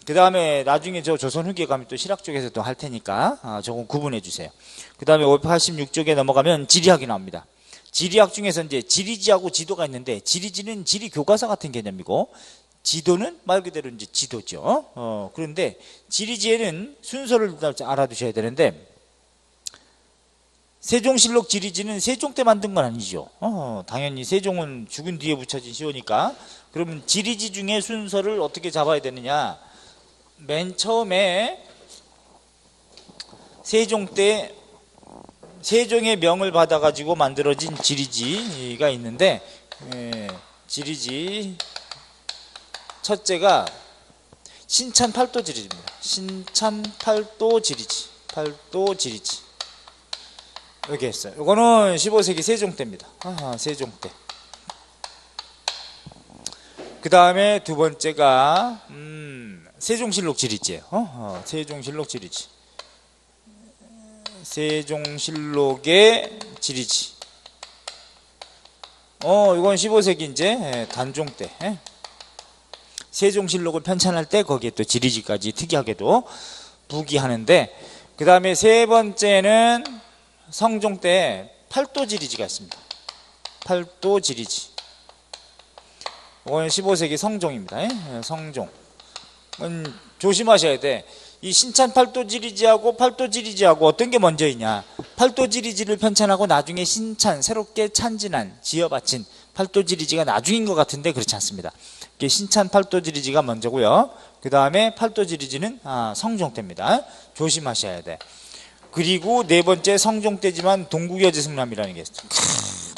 그 다음에 나중에 저 조선 후기에 가면 또 실학 쪽에서 또 할 테니까 저건 구분해 주세요. 그 다음에 586쪽에 넘어가면 지리학이 나옵니다. 지리학 중에서 이제 지리지하고 지도가 있는데, 지리지는 지리 교과서 같은 개념이고, 지도는 말 그대로 이제 지도죠. 그런데 지리지에는 순서를 알아두셔야 되는데, 세종실록 지리지는 세종 때 만든 건 아니죠. 당연히 세종은 죽은 뒤에 붙여진 시호니까. 그러면 지리지 중에 순서를 어떻게 잡아야 되느냐? 맨 처음에 세종 때 세종의 명을 받아가지고 만들어진 지리지가 있는데, 지리지 첫째가 신찬팔도 지리지입니다. 신찬팔도 지리지, 팔도 지리지 이렇게 했어요. 이거는 15세기 세종 때입니다. 세종 때. 그 다음에 두 번째가 세종실록 지리지예요. 세종실록 지리지. 세종실록의 지리지. 이건 15세기 이제 단종 때. 세종실록을 편찬할 때 거기에 또 지리지까지 특이하게도 부기하는데, 그 다음에 세 번째는 성종 때 팔도 지리지가 있습니다. 팔도 지리지. 이건 15세기 성종입니다. 예? 성종. 조심하셔야 돼. 이 신찬 팔도지리지하고 팔도지리지하고 어떤 게 먼저 있냐. 팔도지리지를 편찬하고 나중에 신찬 새롭게 찬진한 지어바친 팔도지리지가 나중인 것 같은데 그렇지 않습니다. 신찬 팔도지리지가 먼저고요. 그 다음에 팔도지리지는 성종 때입니다. 조심하셔야 돼. 그리고 네 번째 성종 때지만 동국여지승람이라는 게 있어요.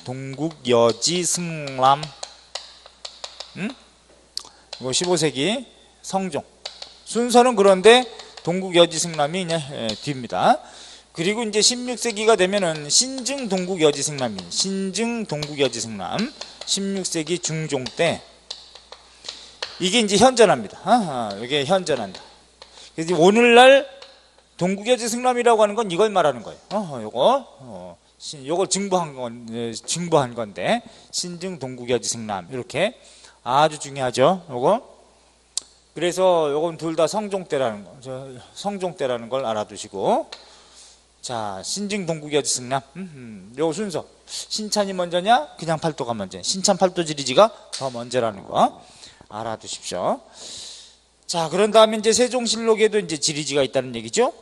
동국여지승람. 이거 15세기 성종. 순서는 그런데 동국여지승람이 뒤입니다. 그리고 이제 16세기가 되면은 신증 동국여지승람이, 신증 동국여지승람, 16세기 중종 때 이게 이제 현존합니다. 이게 현존한다. 그래서 오늘날 동국여지승람이라고 하는 건 이걸 말하는 거예요. 요걸 증보한 건데 신증 동국여지승람 이렇게 아주 중요하죠. 요거. 그래서 요건 둘 다 성종 때라는 거, 성종 때라는 걸 알아두시고, 자, 신증 동국여지승람, 요 순서. 신찬이 먼저냐? 그냥 팔도가 먼저. 신찬 팔도지리지가 더 먼저라는 거 알아두십시오. 자, 그런 다음에 이제 세종실록에도 이제 지리지가 있다는 얘기죠.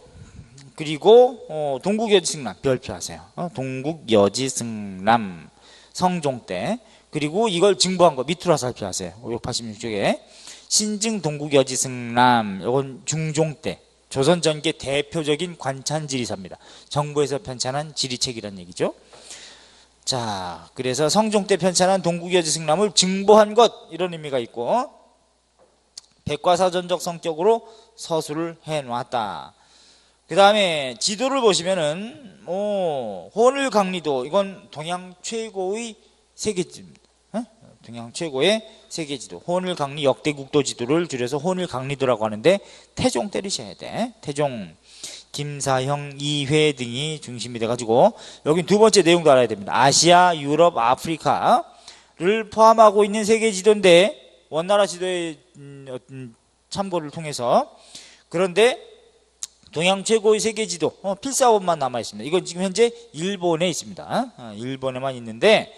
그리고 동국여지승람 별표하세요. 동국여지승람 성종 때. 그리고 이걸 증보한 거 밑으로 살펴하세요. 586쪽에. 신증 동국여지승람, 이건 중종 때 조선 전계 대표적인 관찬지리사입니다. 정부에서 편찬한 지리책이란 얘기죠. 자, 그래서 성종 때 편찬한 동국여지승람을 증보한 것 이런 의미가 있고, 백과사전적 성격으로 서술을 해놓았다. 그 다음에 지도를 보시면은 호늘강리도 이건 동양 최고의 세계지입니다. 동양 최고의 세계지도, 호늘강리 역대국도 지도를 줄여서 호늘강리도라고 하는데 태종 때리셔야 돼. 태종, 김사형, 이회 등이 중심이 돼가지고 여기 두 번째 내용도 알아야 됩니다. 아시아, 유럽, 아프리카를 포함하고 있는 세계지도인데 원나라 지도의 참고를 통해서, 그런데 동양 최고의 세계지도 필사본만 남아 있습니다. 이건 지금 현재 일본에 있습니다. 일본에만 있는데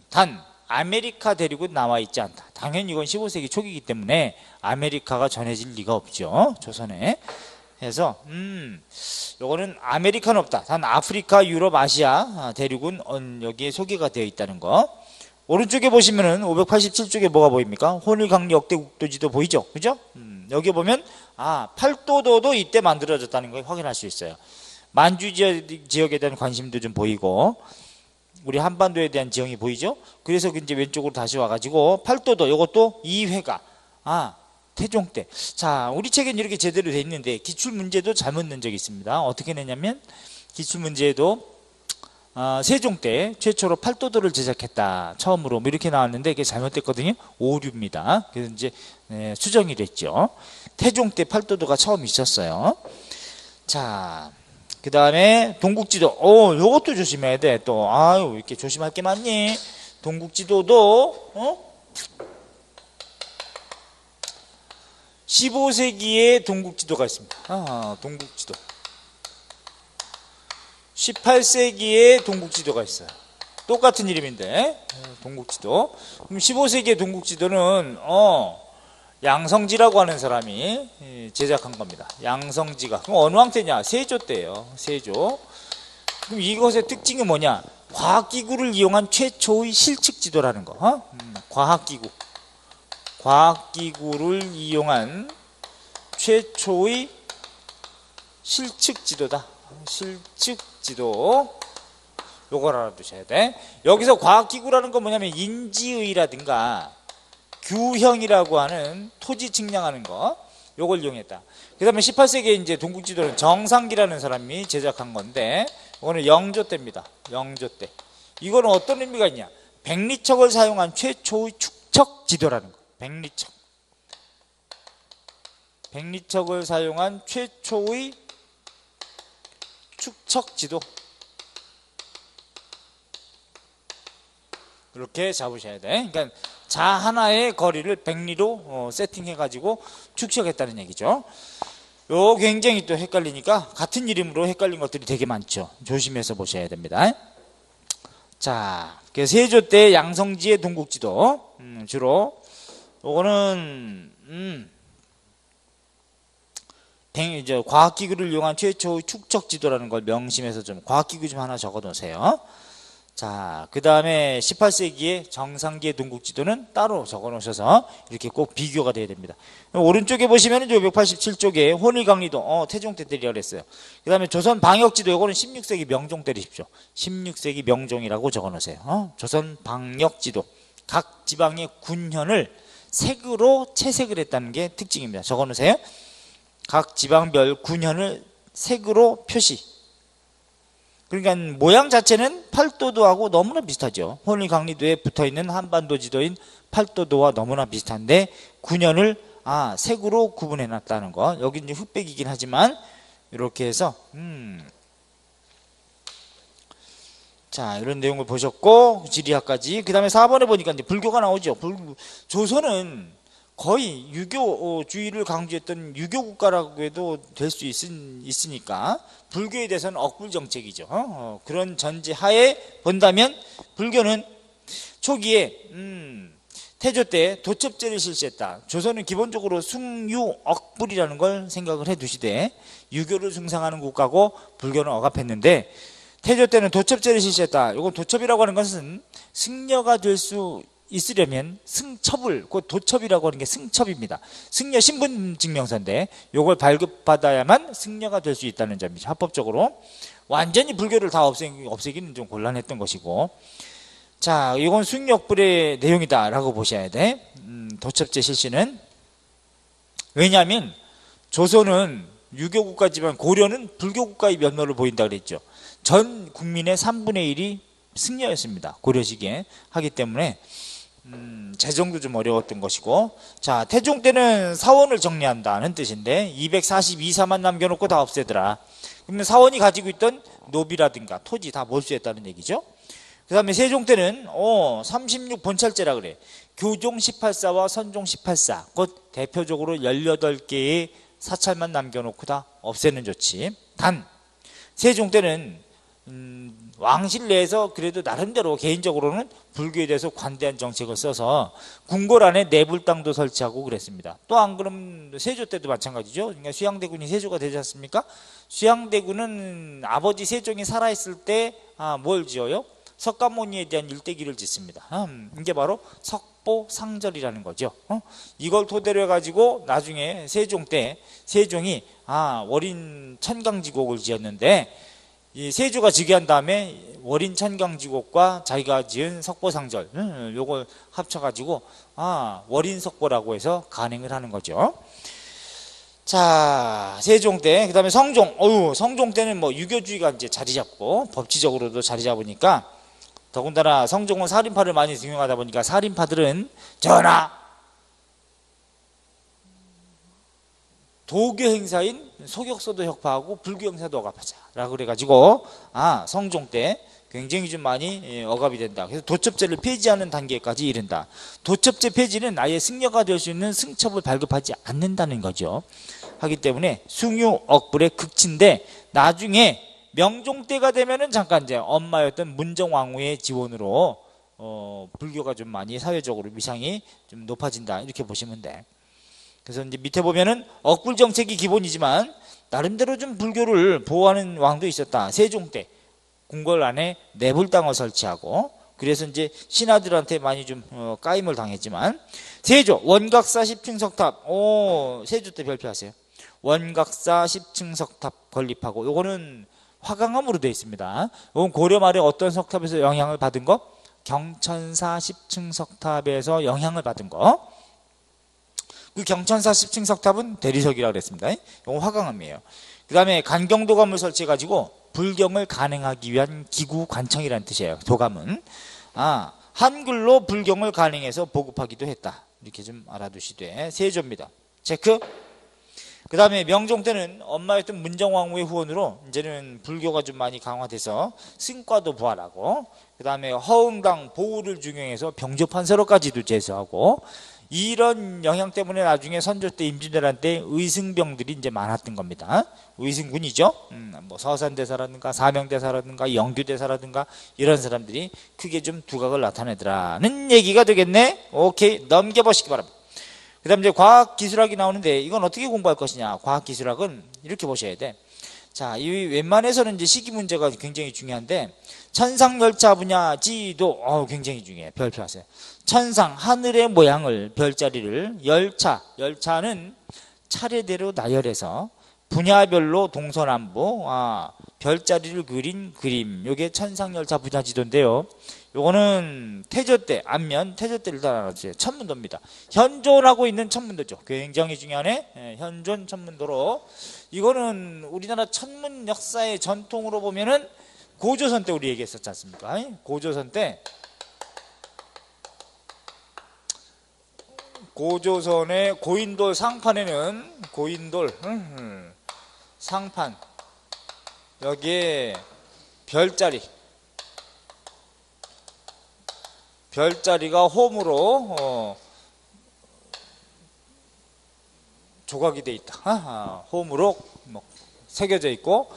단 아메리카 대륙은 나와 있지 않다. 당연히 이건 15세기 초기이기 때문에 아메리카가 전해질 리가 없죠, 조선에. 그래서 요거는 아메리카는 없다. 단 아프리카, 유럽, 아시아 대륙은 여기에 소개가 되어 있다는 거. 오른쪽에 보시면은 587쪽에 뭐가 보입니까? 호늘강리 역대국도지도 보이죠, 그죠? 여기 보면 팔도도도 이때 만들어졌다는 걸 확인할 수 있어요. 만주 지역에 대한 관심도 좀 보이고, 우리 한반도에 대한 지형이 보이죠? 그래서 이제 왼쪽으로 다시 와가지고 팔도도, 이것도 2회가 태종 때. 자, 우리 책엔 이렇게 제대로 돼 있는데 기출문제도 잘못 낸 적이 있습니다. 어떻게 냈냐면 기출문제에도 세종 때 최초로 팔도도를 제작했다, 처음으로 뭐 이렇게 나왔는데 이게 잘못됐거든요. 오류입니다. 그래서 이제 수정이 됐죠. 태종 때 팔도도가 처음 있었어요. 자, 그 다음에 동국지도. 요것도 조심해야 돼. 또 아유, 이렇게 조심할 게 많니? 동국지도도 15세기에 동국지도가 있습니다. 동국지도. 18세기에 동국지도가 있어요. 똑같은 이름인데 동국지도. 그럼 15세기의 동국지도는 양성지라고 하는 사람이 제작한 겁니다. 양성지가. 그럼 어느 왕때냐? 세조 때예요. 세조. 그럼 이것의 특징이 뭐냐? 과학기구를 이용한 최초의 실측지도라는 거. 과학기구를 이용한 최초의 실측지도다. 실측지도. 요걸 알아두셔야 돼. 여기서 과학기구라는 건 뭐냐면 인지의라든가 규형이라고 하는 토지 측량하는 거, 요걸 이용했다. 그 다음에 18세기에 이제 동국지도는 정상기라는 사람이 제작한 건데, 이거는 영조 때입니다. 영조 때. 이거는 어떤 의미가 있냐? 백리척을 사용한 최초의 축척 지도라는 거. 백리척을 사용한 최초의 축척 지도. 이렇게 잡으셔야 돼. 그러니까 자 하나의 거리를 백리로 세팅해 가지고 축척했다는 얘기죠. 요 굉장히 또 헷갈리니까 같은 이름으로 헷갈린 것들이 되게 많죠. 조심해서 보셔야 됩니다. 자, 세조 때 양성지의 동국지도 주로 요거는 이제 과학기구를 이용한 최초의 축척지도라는 걸 명심해서 좀 과학기구 좀 하나 적어 놓으세요. 자, 그 다음에 18세기의 정상기의 동국지도는 따로 적어 놓으셔서 이렇게 꼭 비교가 돼야 됩니다. 오른쪽에 보시면은 587쪽에 혼일강리도 태종 때 때리라고 그랬어요. 그 다음에 조선 방역지도 요거는 16세기 명종 때리십시오. 16세기 명종이라고 적어 놓으세요. 조선 방역지도 각 지방의 군현을 색으로 채색을 했다는 게 특징입니다. 적어 놓으세요. 각 지방별 군현을 색으로 표시. 그러니까 모양 자체는 팔도도하고 너무나 비슷하죠. 혼일강리도에 붙어있는 한반도 지도인 팔도도와 너무나 비슷한데 군현을 색으로 구분해 놨다는 거. 여기 이제 흑백이긴 하지만 이렇게 해서 자, 이런 내용을 보셨고 지리학까지. 그 다음에 4번에 보니까 이제 불교가 나오죠. 조선은 거의 유교주의를 강조했던 유교국가라고 해도 될 수 있으니까 불교에 대해서는 억불 정책이죠. 그런 전제 하에 본다면 불교는 초기에 태조 때 도첩제를 실시했다. 조선은 기본적으로 숭유억불이라는 걸 생각을 해두시되 유교를 숭상하는 국가고 불교는 억압했는데 태조 때는 도첩제를 실시했다. 이건 도첩이라고 하는 것은 승려가 될 수 있으려면 승첩을, 곧 도첩이라고 하는 게 승첩입니다. 승려 신분증명서인데 요걸 발급받아야만 승려가 될 수 있다는 점이죠. 합법적으로 완전히 불교를 다 없애기는 좀 곤란했던 것이고, 자, 이건 숭유억불의 내용이다 라고 보셔야 돼. 도첩제 실시는. 왜냐하면 조선은 유교국가지만 고려는 불교국가의 면모를 보인다 그랬죠. 전 국민의 3분의 1이 승려였습니다. 고려 시기에. 하기 때문에 재정도 좀 어려웠던 것이고, 자, 태종 때는 사원을 정리한다는 뜻인데 242사만 남겨놓고 다 없애더라. 그러면 사원이 가지고 있던 노비라든가 토지 다 몰수했다는 얘기죠. 그 다음에 세종 때는 36본찰제라 그래. 교종 18사와 선종 18사, 곧 대표적으로 18개의 사찰만 남겨놓고 다 없애는 조치. 단 세종 때는 왕실 내에서 그래도 나름대로 개인적으로는 불교에 대해서 관대한 정책을 써서 궁궐 안에 내불당도 설치하고 그랬습니다. 또 안 그러면 세조 때도 마찬가지죠. 그러니까 수양대군이 세조가 되지 않습니까? 수양대군은 아버지 세종이 살아있을 때 뭘 지어요? 석가모니에 대한 일대기를 짓습니다. 이게 바로 석보상절이라는 거죠. 이걸 토대로 해가지고 나중에 세종 때 세종이 월인 천강지곡을 지었는데, 이 세조가 즉위한 다음에 월인 천강지곡과 자기가 지은 석보상절 요걸 합쳐가지고 월인석보라고 해서 간행을 하는 거죠. 자, 세종 때, 그 다음에 성종 때는 뭐 유교주의가 이제 자리 잡고 법치적으로도 자리 잡으니까, 더군다나 성종은 살인파를 많이 등용하다 보니까 살인파들은 전하 도교 행사인 소격서도 혁파하고 불교 행사도 억압하자 라고 그래가지고 성종 때 굉장히 좀 많이 억압이 된다. 그래서 도첩제를 폐지하는 단계까지 이른다. 도첩제 폐지는 아예 승려가 될 수 있는 승첩을 발급하지 않는다는 거죠. 하기 때문에 숭유억불의 극치인데, 나중에 명종 때가 되면은 잠깐 이제 엄마였던 문정왕후의 지원으로 불교가 좀 많이 사회적으로 위상이 좀 높아진다, 이렇게 보시면 돼. 그래서 이제 밑에 보면은 억불 정책이 기본이지만 나름대로 좀 불교를 보호하는 왕도 있었다. 세종 때 궁궐 안에 내불당을 설치하고, 그래서 이제 신하들한테 많이 좀 까임을 당했지만, 세조 원각사 10층 석탑, 세조 때 별표하세요. 원각사 10층 석탑 건립하고, 요거는 화강암으로 되어 있습니다. 이건 고려 말에 어떤 석탑에서 영향을 받은 거? 경천사 10층 석탑에서 영향을 받은 거. 그 경천사 10층 석탑은 대리석이라고 그랬습니다. 이건 화강암이에요. 그 다음에 간경도감을 설치해가지고 불경을 간행하기 위한 기구 관청이라는 뜻이에요. 도감은 한글로 불경을 간행해서 보급하기도 했다. 이렇게 좀 알아두시되, 세조입니다. 체크. 그 다음에 명종 때는 엄마였던 문정왕후의 후원으로 이제는 불교가 좀 많이 강화돼서 승과도 부활하고, 그 다음에 허응당 보호를 중용해서 병조판서로까지도 제수하고, 이런 영향 때문에 나중에 선조 때 임진왜란 때 의승병들이 이제 많았던 겁니다. 의승군이죠. 뭐 서산대사라든가 사명대사라든가 영규대사라든가 이런 사람들이 크게 좀 두각을 나타내더라는 얘기가 되겠네. 오케이, 넘겨보시기 바랍니다. 그 다음 이제 과학기술학이 나오는데 이건 어떻게 공부할 것이냐. 과학기술학은 이렇게 보셔야 돼. 자, 이 웬만해서는 이제 시기 문제가 굉장히 중요한데, 천상열차 분야 지도 굉장히 중요해. 별표 하세요. 천상, 하늘의 모양을, 별자리를, 열차는 차례대로 나열해서 분야별로 동서남북 별자리를 그린 그림, 요게 천상열차 분야 지도인데요. 요거는 태조 때, 안면 태조 때를 다 알아주세요. 천문도입니다. 현존하고 있는 천문도죠. 굉장히 중요하네. 현존 천문도로. 이거는 우리나라 천문 역사의 전통으로 보면은 고조선 때 우리 얘기했었지 않습니까? 고조선 때 고조선의 고인돌 상판에는 고인돌 상판 여기에 별자리가 홈으로 조각이 돼 있다. 홈으로 뭐 새겨져 있고,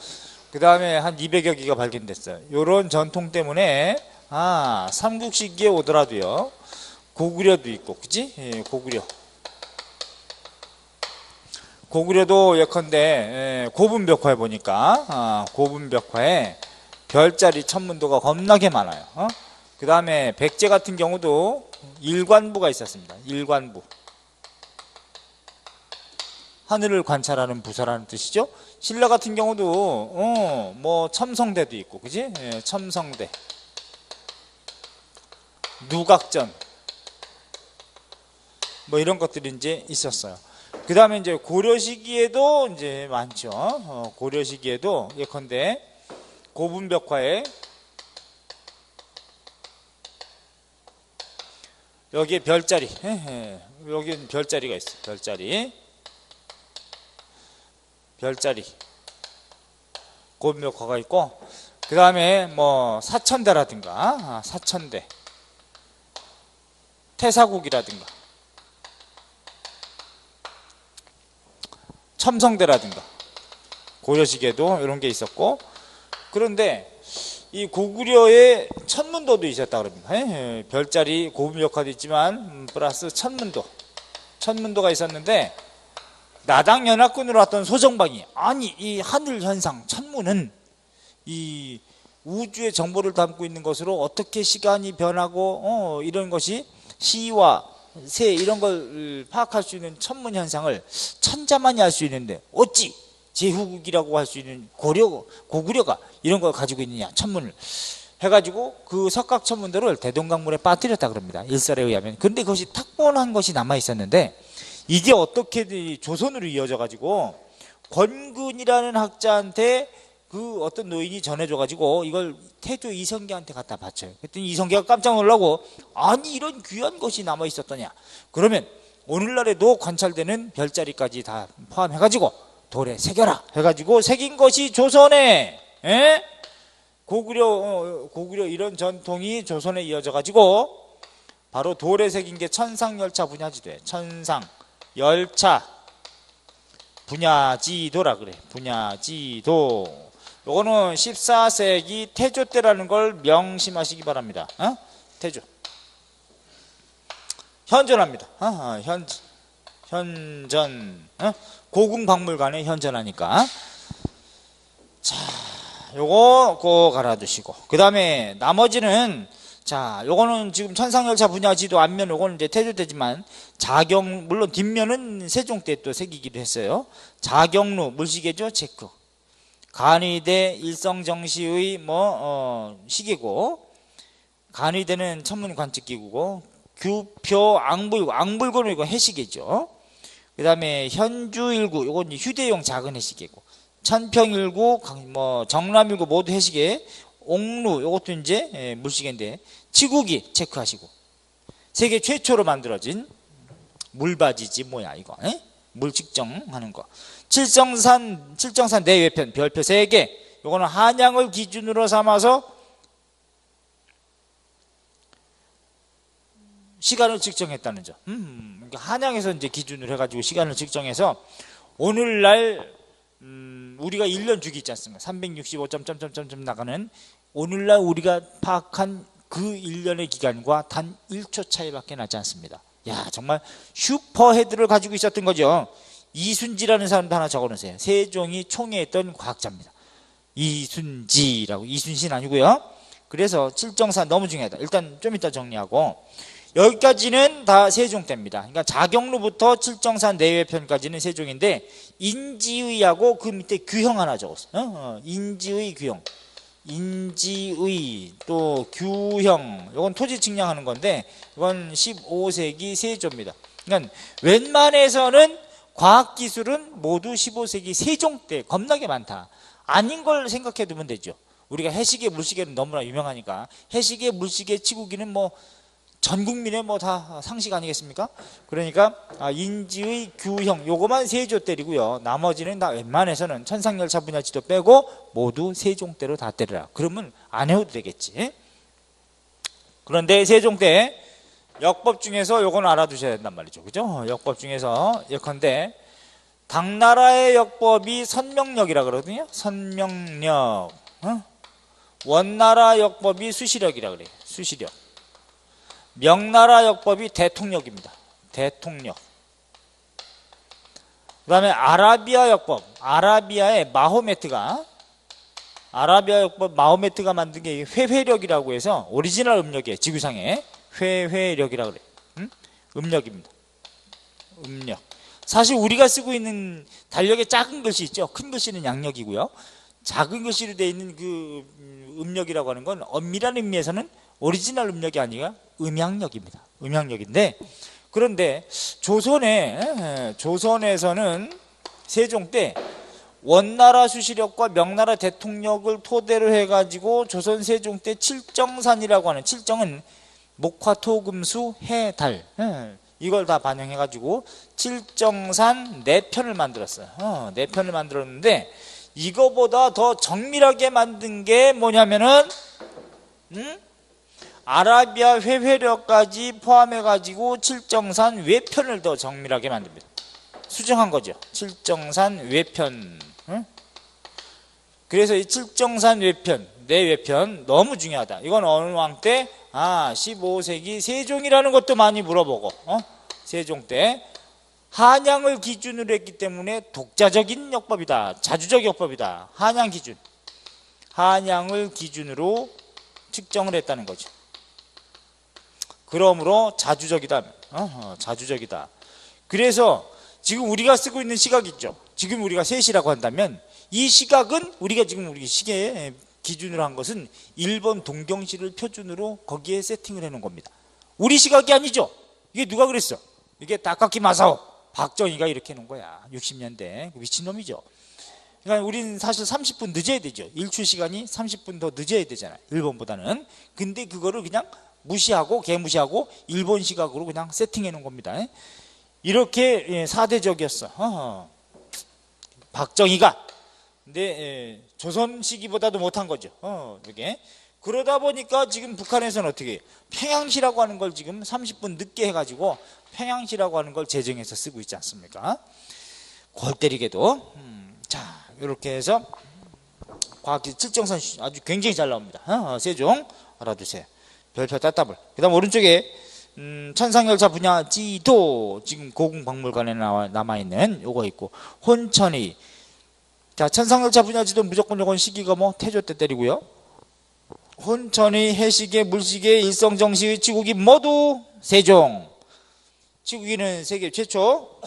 그 다음에 한 200여 개가 발견됐어요. 요런 전통 때문에 삼국시기에 오더라도요, 고구려도 있고, 그치? 예, 고구려도 예컨대 고분벽화에 보니까 고분벽화에 별자리 천문도가 겁나게 많아요. 그 다음에 백제 같은 경우도 일관부가 있었습니다. 일관부, 하늘을 관찰하는 부서라는 뜻이죠. 신라 같은 경우도 뭐 첨성대도 있고, 그지? 예, 첨성대, 누각전, 뭐 이런 것들이 이제 있었어요. 그 다음에 이제 고려 시기에도 이제 많죠. 고려 시기에도 예컨대 고분벽화에 여기에 별자리, 여기는 별자리가 있어요. 별자리 고분벽화가 있고, 그 다음에 뭐 사천대라든가 사천대, 태사국이라든가 첨성대라든가 고려시기에도 이런 게 있었고, 그런데 이 고구려의 천문도도 있었다 그럽니다. 별자리 고분벽화도 있지만 플러스 천문도가 있었는데, 나당연합군으로 왔던 소정방이 아니 이 하늘 현상 천문은 이 우주의 정보를 담고 있는 것으로 어떻게 시간이 변하고 이런 것이 시와 새 이런 걸 파악할 수 있는 천문 현상을 천자만이 알 수 있는데 어찌 제후국이라고 할 수 있는 고구려가 이런 걸 가지고 있느냐, 천문을 해가지고 그 석각천문도를 대동강물에 빠뜨렸다 그럽니다. 일설에 의하면. 근데 그것이 탁본한 것이 남아 있었는데, 이게 어떻게 조선으로 이어져 가지고 권근이라는 학자한테 그 어떤 노인이 전해줘 가지고 이걸 태조 이성계한테 갖다 바쳐요. 그랬더니 이성계가 깜짝 놀라고, 아니 이런 귀한 것이 남아 있었더냐. 그러면 오늘날에도 관찰되는 별자리까지 다 포함해 가지고 돌에 새겨라 해가지고 새긴 것이 조선에, 고구려 이런 전통이 조선에 이어져 가지고 바로 돌에 새긴 게 천상열차 분야지도예요. 천상열차 분야지도라 그래. 분야지도. 요거는 14세기 태조 때라는 걸 명심하시기 바랍니다. 태조. 현존합니다. 현전. 고궁박물관에 현존하니까. 자, 요거 꼭 알아두시고, 그 다음에 나머지는, 자, 요거는 지금 천상열차 분야지도 앞면 요거는 이제 태조 때지만, 물론 뒷면은 세종 때 또 새기기도 했어요. 자경루 물시계죠, 체크. 간의대 일성정시의 시계고, 간의대는 천문관측기구고, 규표 앙불고는 이거 해시계죠. 그 다음에 현주일구, 요건 휴대용 작은 해시계고, 천평일구, 정람일구 모두 해시계. 옥루, 요것도 이제 물시계인데, 치국이 체크하시고, 세계 최초로 만들어진 물바지지 뭐야 이거, 물 측정하는 거. 칠정산 내외편 별표 3개. 요거는 한양을 기준으로 삼아서 시간을 측정했다는 점. 그러니까 한양에서 이제 기준으로 해가지고 시간을 측정해서 오늘날 우리가 1년 주기 있지 않습니까? 365점 나가는 오늘날 우리가 파악한 그 1년의 기간과 단 1초 차이밖에 나지 않습니다. 야, 정말 슈퍼헤드를 가지고 있었던 거죠. 이순지라는 사람도 하나 적어놓으세요. 세종이 총애했던 과학자입니다. 이순지라고, 이순신 아니고요. 그래서 칠정산 너무 중요하다. 일단 좀 이따 정리하고, 여기까지는 다 세종 때입니다. 그러니까 자경루부터 칠정산 내외편까지는 세종인데, 인지의하고 그 밑에 규형 하나 적었어요. 인지의 규형, 인지의 또 규형, 이건 토지 측량하는 건데 이건 15세기 세조입니다. 그러니까 웬만해서는 과학기술은 모두 15세기 세종 때 겁나게 많다. 아닌 걸 생각해 두면 되죠. 우리가 해시계 물시계는 너무나 유명하니까 해시계 물시계 치구기는 뭐 전 국민의 뭐 다 상식 아니겠습니까? 그러니까 인지의 규형 요거만 세조 때리고요. 나머지는 다 웬만해서는 천상열차 분야지도 빼고 모두 세종 때로 다 때려라. 그러면 안 해도 되겠지. 그런데 세종 때 역법 중에서 요건 알아두셔야 된단 말이죠. 그죠? 역법 중에서 예컨대 당나라의 역법이 선명력이라 그러거든요. 선명력. 원나라 역법이 수시력이라 그래요. 수시력. 명나라 역법이 대통령입니다. 대통령. 그 다음에 아라비아 역법. 아라비아의 마호메트가 만든 게 회회력이라고 해서 오리지널 음력이에요. 지구상에 회회력이라 그래요. 음력입니다. 음력. 사실 우리가 쓰고 있는 달력에 작은 글씨 있죠. 큰 글씨는 양력이고요. 작은 글씨로 되어 있는 그 음력이라고 하는 건 엄밀한 의미에서는 오리지널 음력이 아니라 음양력입니다. 음양력인데, 그런데 조선에서는 세종 때 원나라 수시력과 명나라 대통령을 토대로 해가지고 조선 세종 때 칠정산이라고 하는, 칠정은 목화토금수 해달, 이걸 다 반영해가지고 칠정산 4편을 만들었어요. 4편을 만들었는데 이거보다 더 정밀하게 만든 게 뭐냐면은 아라비아 회회력까지 포함해가지고 칠정산 외편을 더 정밀하게 만듭니다. 수정한 거죠. 칠정산 외편. 그래서 이 칠정산 외편, 내외편 너무 중요하다. 이건 어느 왕 때? 15세기 세종이라는 것도 많이 물어보고, 세종 때 한양을 기준으로 했기 때문에 독자적인 역법이다. 자주적 역법이다. 한양 기준. 한양을 기준으로 측정을 했다는 거죠. 그러므로 자주적이다. 자주적이다. 그래서 지금 우리가 쓰고 있는 시각 있죠. 지금 우리가 3시라고 한다면 이 시각은 우리가 지금 우리 시계에 기준으로 한 것은 일본 동경시를 표준으로 거기에 세팅을 해놓은 겁니다. 우리 시각이 아니죠. 이게 누가 그랬어? 이게 다카키 마사오, 박정희가 이렇게 해놓은 거야. 60년대. 미친놈이죠. 그러니까 우리는 사실 30분 늦어야 되죠. 일출 시간이 30분 더 늦어야 되잖아요. 일본보다는. 근데 그거를 그냥 무시하고 개무시하고 일본 시각으로 그냥 세팅해 놓은 겁니다. 이렇게 사대적이었어. 박정희가. 근데 조선 시기보다도 못한 거죠. 이렇게. 그러다 보니까 지금 북한에서는 어떻게 해요? 평양시라고 하는 걸 지금 30분 늦게 해가지고 평양시라고 하는 걸 제정해서 쓰고 있지 않습니까? 골 때리게도. 자, 이렇게 해서 과학기 칠정산 아주 굉장히 잘 나옵니다. 세종 알아두세요. 별표 따따블. 그 다음 오른쪽에 천상열차 분야 지도, 지금 고궁박물관에 남아있는 요거 있고, 혼천이. 자, 천상열차 분야 지도 무조건 요건 시기가 뭐 태조 때 때리고요. 혼천이, 해시계, 물시계, 일성정시, 치국이 모두 세종. 치국이는 세계 최초.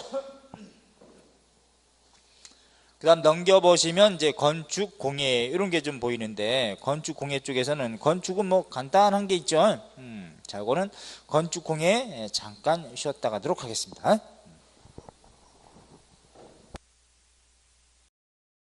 그 다음 넘겨보시면 이제 건축 공예 이런 게 좀 보이는데, 건축 공예 쪽에서는 건축은 뭐 간단한 게 있죠. 자, 이거는 건축 공예 잠깐 쉬었다 가도록 하겠습니다.